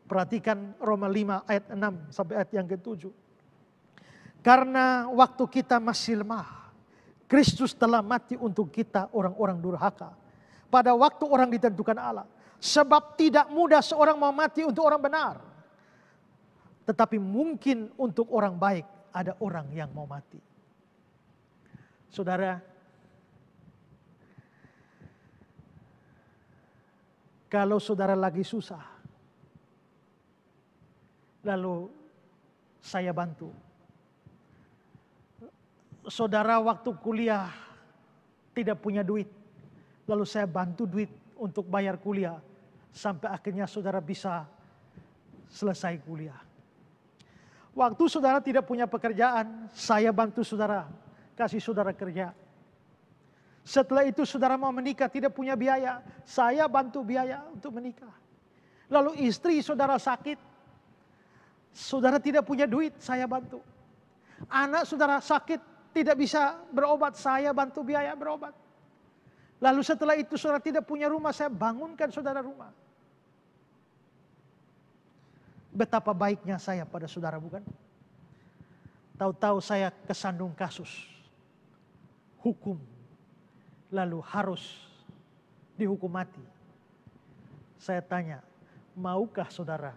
Perhatikan Roma 5 ayat 6 sampai ayat yang ke-7. Karena waktu kita masih lemah, Kristus telah mati untuk kita orang-orang durhaka. Pada waktu orang ditentukan Allah. Sebab tidak mudah seorang mau mati untuk orang benar. Tetapi mungkin untuk orang baik ada orang yang mau mati. Saudara, kalau saudara lagi susah, lalu saya bantu. Saudara waktu kuliah tidak punya duit, lalu saya bantu duit untuk bayar kuliah, sampai akhirnya saudara bisa selesai kuliah. Waktu saudara tidak punya pekerjaan, saya bantu saudara, kasih saudara kerja. Setelah itu saudara mau menikah, tidak punya biaya, saya bantu biaya untuk menikah. Lalu istri saudara sakit, saudara tidak punya duit, saya bantu. Anak saudara sakit, tidak bisa berobat, saya bantu biaya berobat. Lalu setelah itu saudara tidak punya rumah, saya bangunkan saudara rumah. Betapa baiknya saya pada saudara, bukan? Tahu-tahu saya kesandung kasus hukum, lalu harus dihukum mati. Saya tanya, maukah saudara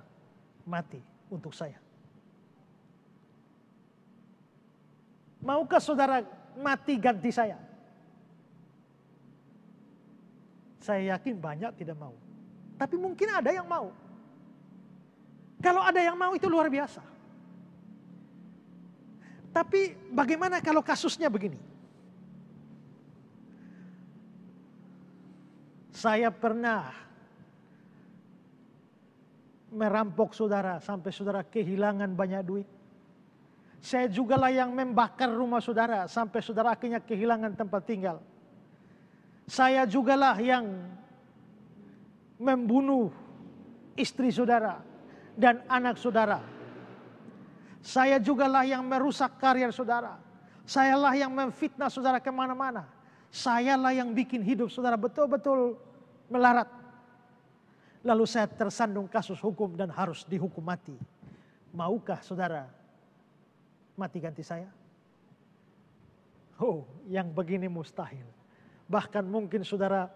mati untuk saya? Maukah saudara mati ganti saya? Saya yakin banyak tidak mau. Tapi mungkin ada yang mau. Kalau ada yang mau itu luar biasa. Tapi bagaimana kalau kasusnya begini? Saya pernah merampok saudara sampai saudara kehilangan banyak duit. Saya jugalah yang membakar rumah saudara sampai saudara akhirnya kehilangan tempat tinggal. Saya jugalah yang membunuh istri saudara dan anak saudara. Saya jugalah yang merusak karier saudara. Sayalah yang memfitnah saudara kemana-mana. Sayalah yang bikin hidup saudara betul-betul melarat. Lalu saya tersandung kasus hukum dan harus dihukum mati. Maukah saudara mati ganti saya? Oh, yang begini mustahil. Bahkan mungkin saudara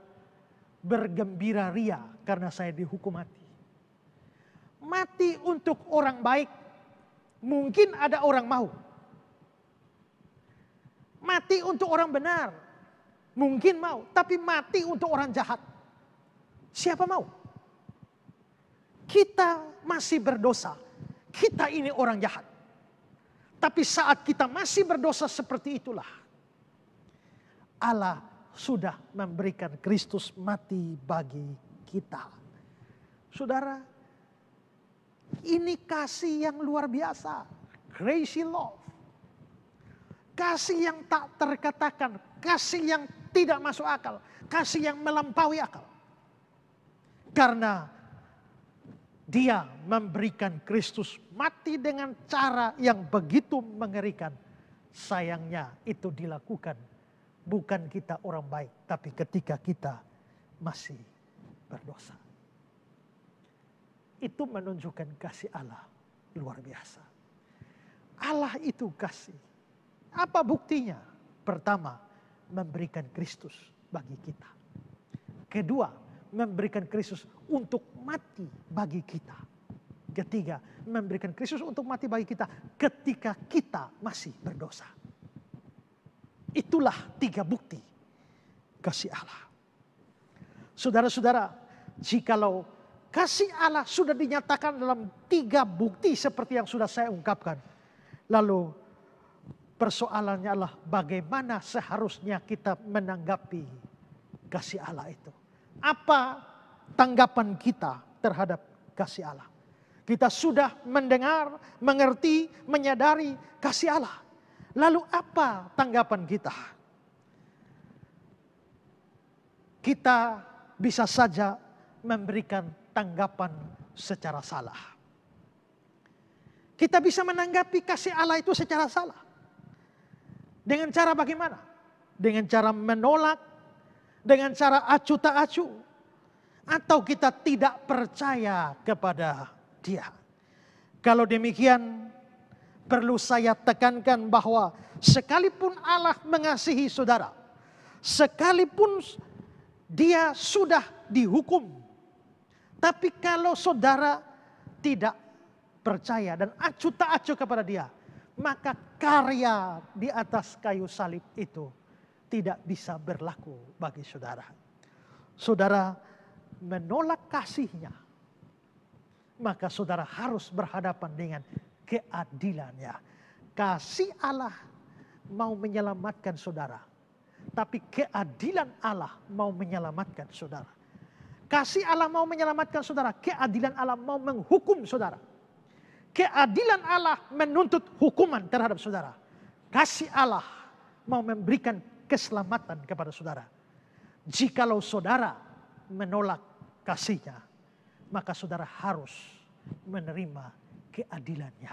bergembira ria karena saya dihukum mati. Mati untuk orang baik, mungkin ada orang mau. Mati untuk orang benar, mungkin mau. Tapi mati untuk orang jahat, siapa mau? Kita masih berdosa, kita ini orang jahat. Tapi saat kita masih berdosa seperti itulah, Allah sudah memberikan Kristus mati bagi kita. Saudara, ini kasih yang luar biasa. Crazy love. Kasih yang tak terkatakan. Kasih yang tidak masuk akal. Kasih yang melampaui akal. Karena Dia memberikan Kristus mati dengan cara yang begitu mengerikan. Sayangnya itu dilakukan bukan kita orang baik, tapi ketika kita masih berdosa. Itu menunjukkan kasih Allah luar biasa. Allah itu kasih. Apa buktinya? Pertama, memberikan Kristus bagi kita. Kedua, memberikan Kristus untuk mati bagi kita. Ketiga, memberikan Kristus untuk mati bagi kita ketika kita masih berdosa. Itulah 3 bukti kasih Allah. Saudara-saudara, jikalau kasih Allah sudah dinyatakan dalam 3 bukti seperti yang sudah saya ungkapkan. Lalu persoalannya adalah bagaimana seharusnya kita menanggapi kasih Allah itu. Apa tanggapan kita terhadap kasih Allah? Kita sudah mendengar, mengerti, menyadari kasih Allah. Lalu apa tanggapan kita? Kita bisa saja memberikan tanggapan secara salah. Kita bisa menanggapi kasih Allah itu secara salah. Dengan cara bagaimana? Dengan cara menolak, dengan cara acuh tak acuh. Atau kita tidak percaya kepada Dia. Kalau demikian, perlu saya tekankan bahwa sekalipun Allah mengasihi saudara, sekalipun Dia sudah dihukum, tapi kalau saudara tidak percaya dan acuh tak acuh kepada Dia, maka karya di atas kayu salib itu tidak bisa berlaku bagi saudara. Saudara menolak kasih-Nya, maka saudara harus berhadapan dengan keadilannya. Kasih Allah mau menyelamatkan saudara, tapi keadilan Allah mau menyelamatkan saudara. Kasih Allah mau menyelamatkan saudara, keadilan Allah mau menghukum saudara. Keadilan Allah menuntut hukuman terhadap saudara. Kasih Allah mau memberikan keselamatan kepada saudara. Jikalau saudara menolak kasih-Nya, maka saudara harus menerima keadilannya.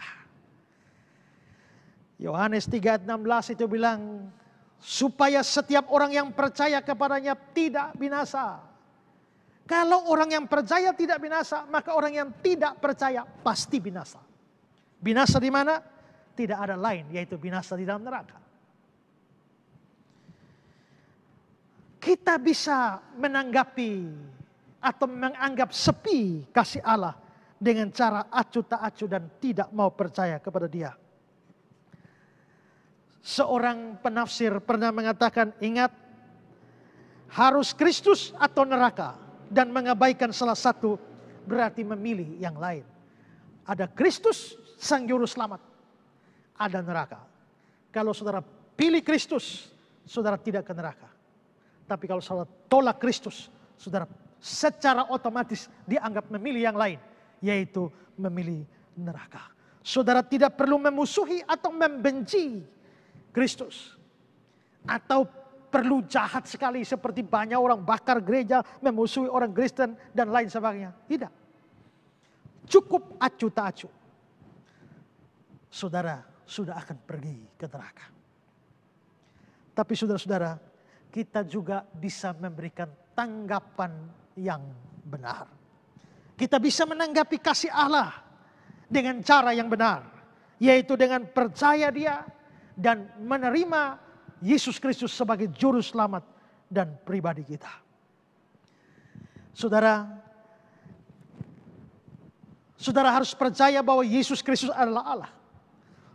Yohanes 3:16 itu bilang, supaya setiap orang yang percaya kepadanya tidak binasa. Kalau orang yang percaya tidak binasa, maka orang yang tidak percaya pasti binasa. Binasa di mana? Tidak ada lain, yaitu binasa di dalam neraka. Kita bisa menanggapi atau menganggap sepi kasih Allah dengan cara acuh tak acuh dan tidak mau percaya kepada Dia. Seorang penafsir pernah mengatakan, ingat, harus Kristus atau neraka. dan mengabaikan salah satu berarti memilih yang lain. Ada Kristus sang juru selamat, ada neraka. Kalau saudara pilih Kristus, saudara tidak ke neraka. Tapi kalau saudara tolak Kristus, saudara secara otomatis dianggap memilih yang lain, yaitu memilih neraka. Saudara tidak perlu memusuhi atau membenci Kristus, atau perlu jahat sekali seperti banyak orang bakar gereja, memusuhi orang Kristen dan lain sebagainya. Tidak. Cukup acuh tak acuh, saudara sudah akan pergi ke neraka. Tapi saudara-saudara, kita juga bisa memberikan tanggapan yang benar. Kita bisa menanggapi kasih Allah dengan cara yang benar, yaitu dengan percaya Dia dan menerima Yesus Kristus sebagai juru selamat dan pribadi kita. Saudara harus percaya bahwa Yesus Kristus adalah Allah.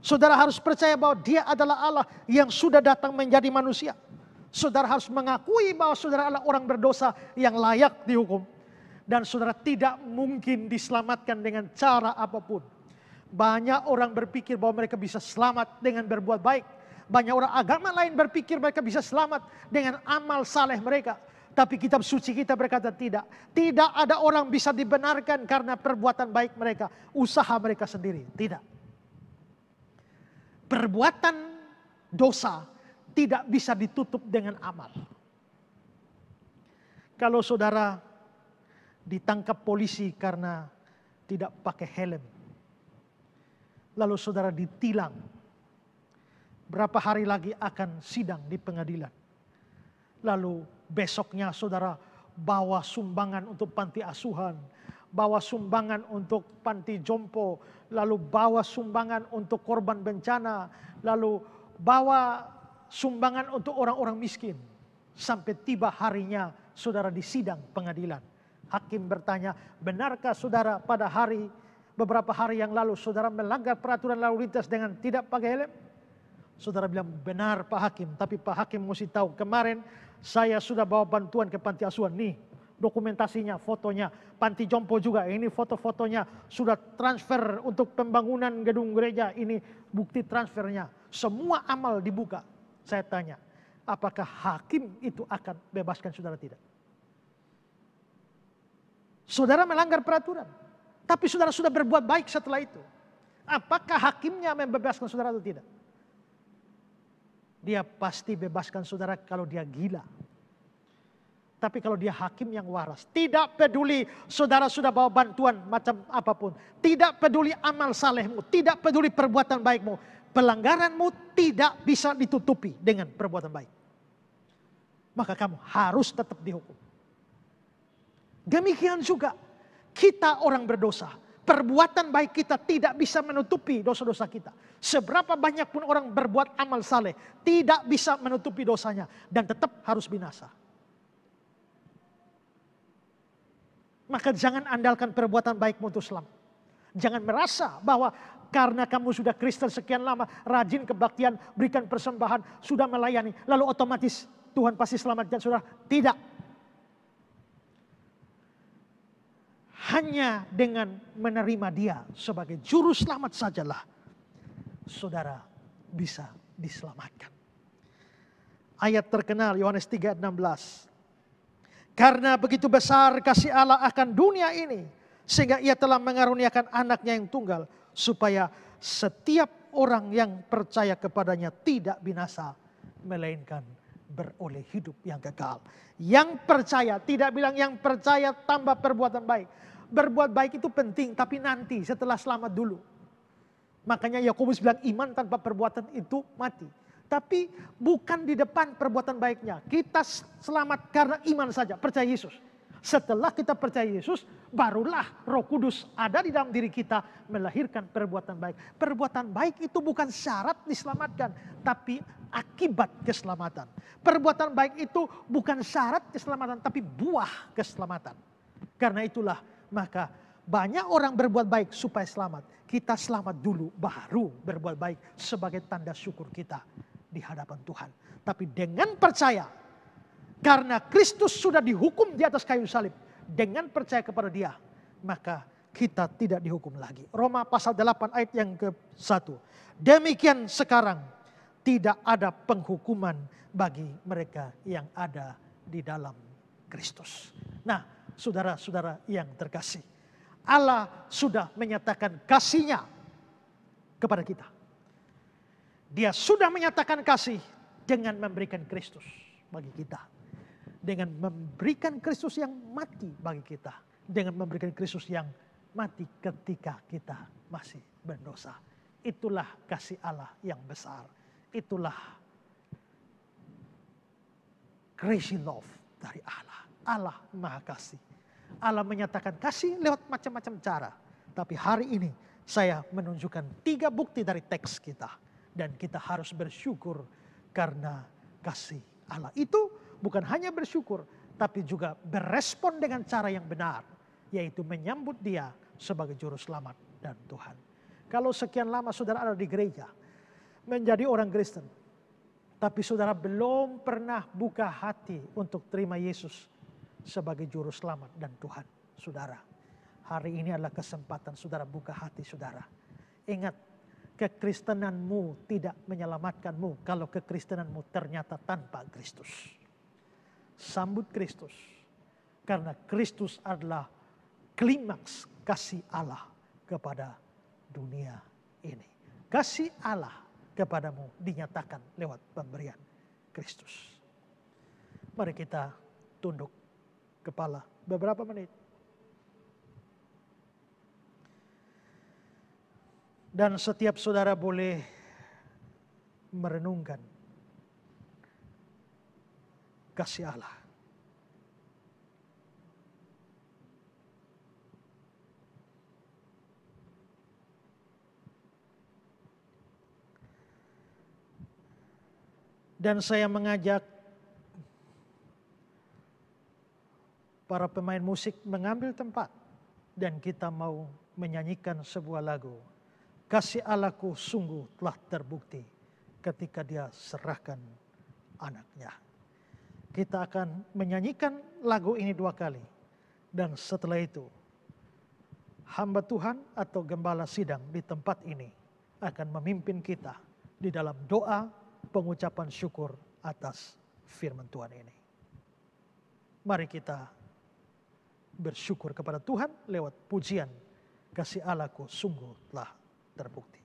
Saudara harus percaya bahwa Dia adalah Allah yang sudah datang menjadi manusia. Saudara harus mengakui bahwa saudara adalah orang berdosa yang layak dihukum. Dan saudara tidak mungkin diselamatkan dengan cara apapun. Banyak orang berpikir bahwa mereka bisa selamat dengan berbuat baik. Banyak orang agama lain berpikir mereka bisa selamat dengan amal saleh mereka. Tapi kitab suci kita berkata tidak. Tidak ada orang bisa dibenarkan karena perbuatan baik mereka. Usaha mereka sendiri. Tidak. Perbuatan dosa tidak bisa ditutup dengan amal. Kalau saudara ditangkap polisi karena tidak pakai helm, lalu saudara ditilang, berapa hari lagi akan sidang di pengadilan. Lalu besoknya saudara bawa sumbangan untuk panti asuhan, bawa sumbangan untuk panti jompo, lalu bawa sumbangan untuk korban bencana, lalu bawa sumbangan untuk orang-orang miskin. Sampai tiba harinya saudara di sidang pengadilan. Hakim bertanya, benarkah saudara pada beberapa hari yang lalu saudara melanggar peraturan lalu lintas dengan tidak pakai helm? Saudara bilang, benar Pak Hakim, tapi Pak Hakim mesti tahu kemarin saya sudah bawa bantuan ke panti asuhan. Nih dokumentasinya, fotonya, panti jompo juga, ini foto-fotonya, sudah transfer untuk pembangunan gedung gereja, ini bukti transfernya. Semua amal dibuka. Saya tanya, apakah hakim itu akan bebaskan saudara? Tidak. Saudara melanggar peraturan, tapi saudara sudah berbuat baik setelah itu. Apakah hakimnya membebaskan saudara atau tidak? Dia pasti bebaskan saudara kalau dia gila. Tapi kalau dia hakim yang waras, tidak peduli saudara sudah bawa bantuan macam apapun, tidak peduli amal salehmu, tidak peduli perbuatan baikmu, pelanggaranmu tidak bisa ditutupi dengan perbuatan baik. Maka kamu harus tetap dihukum. Demikian juga kita orang berdosa. Perbuatan baik kita tidak bisa menutupi dosa-dosa kita. Seberapa banyak pun orang berbuat amal saleh, tidak bisa menutupi dosanya dan tetap harus binasa. Maka jangan andalkan perbuatan baikmu untuk selamat. Jangan merasa bahwa karena kamu sudah Kristen sekian lama, rajin kebaktian, berikan persembahan, sudah melayani, lalu otomatis Tuhan pasti selamatkan saudara. Tidak. Hanya dengan menerima Dia sebagai juru selamat sajalah saudara bisa diselamatkan. Ayat terkenal Yohanes 3:16. Karena begitu besar kasih Allah akan dunia ini, sehingga Ia telah mengaruniakan anaknya yang tunggal, supaya setiap orang yang percaya kepadanya tidak binasa, melainkan beroleh hidup yang kekal. Yang percaya, tidak bilang yang percaya tambah perbuatan baik. Berbuat baik itu penting, tapi nanti setelah selamat dulu. Makanya Yakobus bilang iman tanpa perbuatan itu mati. Tapi bukan di depan perbuatan baiknya. Kita selamat karena iman saja, percaya Yesus. Setelah kita percaya Yesus, barulah Roh Kudus ada di dalam diri kita melahirkan perbuatan baik. Perbuatan baik itu bukan syarat diselamatkan, tapi akibat keselamatan. Perbuatan baik itu bukan syarat keselamatan, tapi buah keselamatan. Karena itulah maka banyak orang berbuat baik supaya selamat. Kita selamat dulu baru berbuat baik sebagai tanda syukur kita di hadapan Tuhan. Tapi dengan percaya, karena Kristus sudah dihukum di atas kayu salib, dengan percaya kepada Dia, maka kita tidak dihukum lagi. Roma pasal 8 ayat yang ke-1. Demikian sekarang tidak ada penghukuman bagi mereka yang ada di dalam Kristus. Nah, saudara-saudara yang terkasih, Allah sudah menyatakan kasih-Nya kepada kita. Dia sudah menyatakan kasih dengan memberikan Kristus bagi kita. Dengan memberikan Kristus yang mati bagi kita. Dengan memberikan Kristus yang mati ketika kita masih berdosa. Itulah kasih Allah yang besar. Itulah crazy love dari Allah. Allah Maha Kasih. Allah menyatakan kasih lewat macam-macam cara. Tapi hari ini saya menunjukkan 3 bukti dari teks kita. Dan kita harus bersyukur karena kasih Allah. Itu bukan hanya bersyukur, tapi juga berespon dengan cara yang benar. Yaitu menyambut Dia sebagai Juru Selamat dan Tuhan. Kalau sekian lama saudara ada di gereja, menjadi orang Kristen, tapi saudara belum pernah buka hati untuk terima Yesus sebagai Juru Selamat dan Tuhan saudara. Hari ini adalah kesempatan saudara buka hati saudara. Ingat, kekristenanmu tidak menyelamatkanmu kalau kekristenanmu ternyata tanpa Kristus. Sambut Kristus, karena Kristus adalah klimaks kasih Allah kepada dunia ini. Kasih Allah kepadamu dinyatakan lewat pemberian Kristus. Mari kita tunduk kepala beberapa menit. Dan setiap saudara boleh merenungkan kasih Allah. Dan saya mengajak para pemain musik mengambil tempat. Dan kita mau menyanyikan sebuah lagu. Kasih Allahku sungguh telah terbukti ketika Dia serahkan anaknya. Kita akan menyanyikan lagu ini 2 kali. Dan setelah itu, hamba Tuhan atau gembala sidang di tempat ini akan memimpin kita di dalam doa pengucapan syukur atas firman Tuhan ini. Mari kita bersyukur kepada Tuhan lewat pujian kasih Allahku sungguh telah terbukti.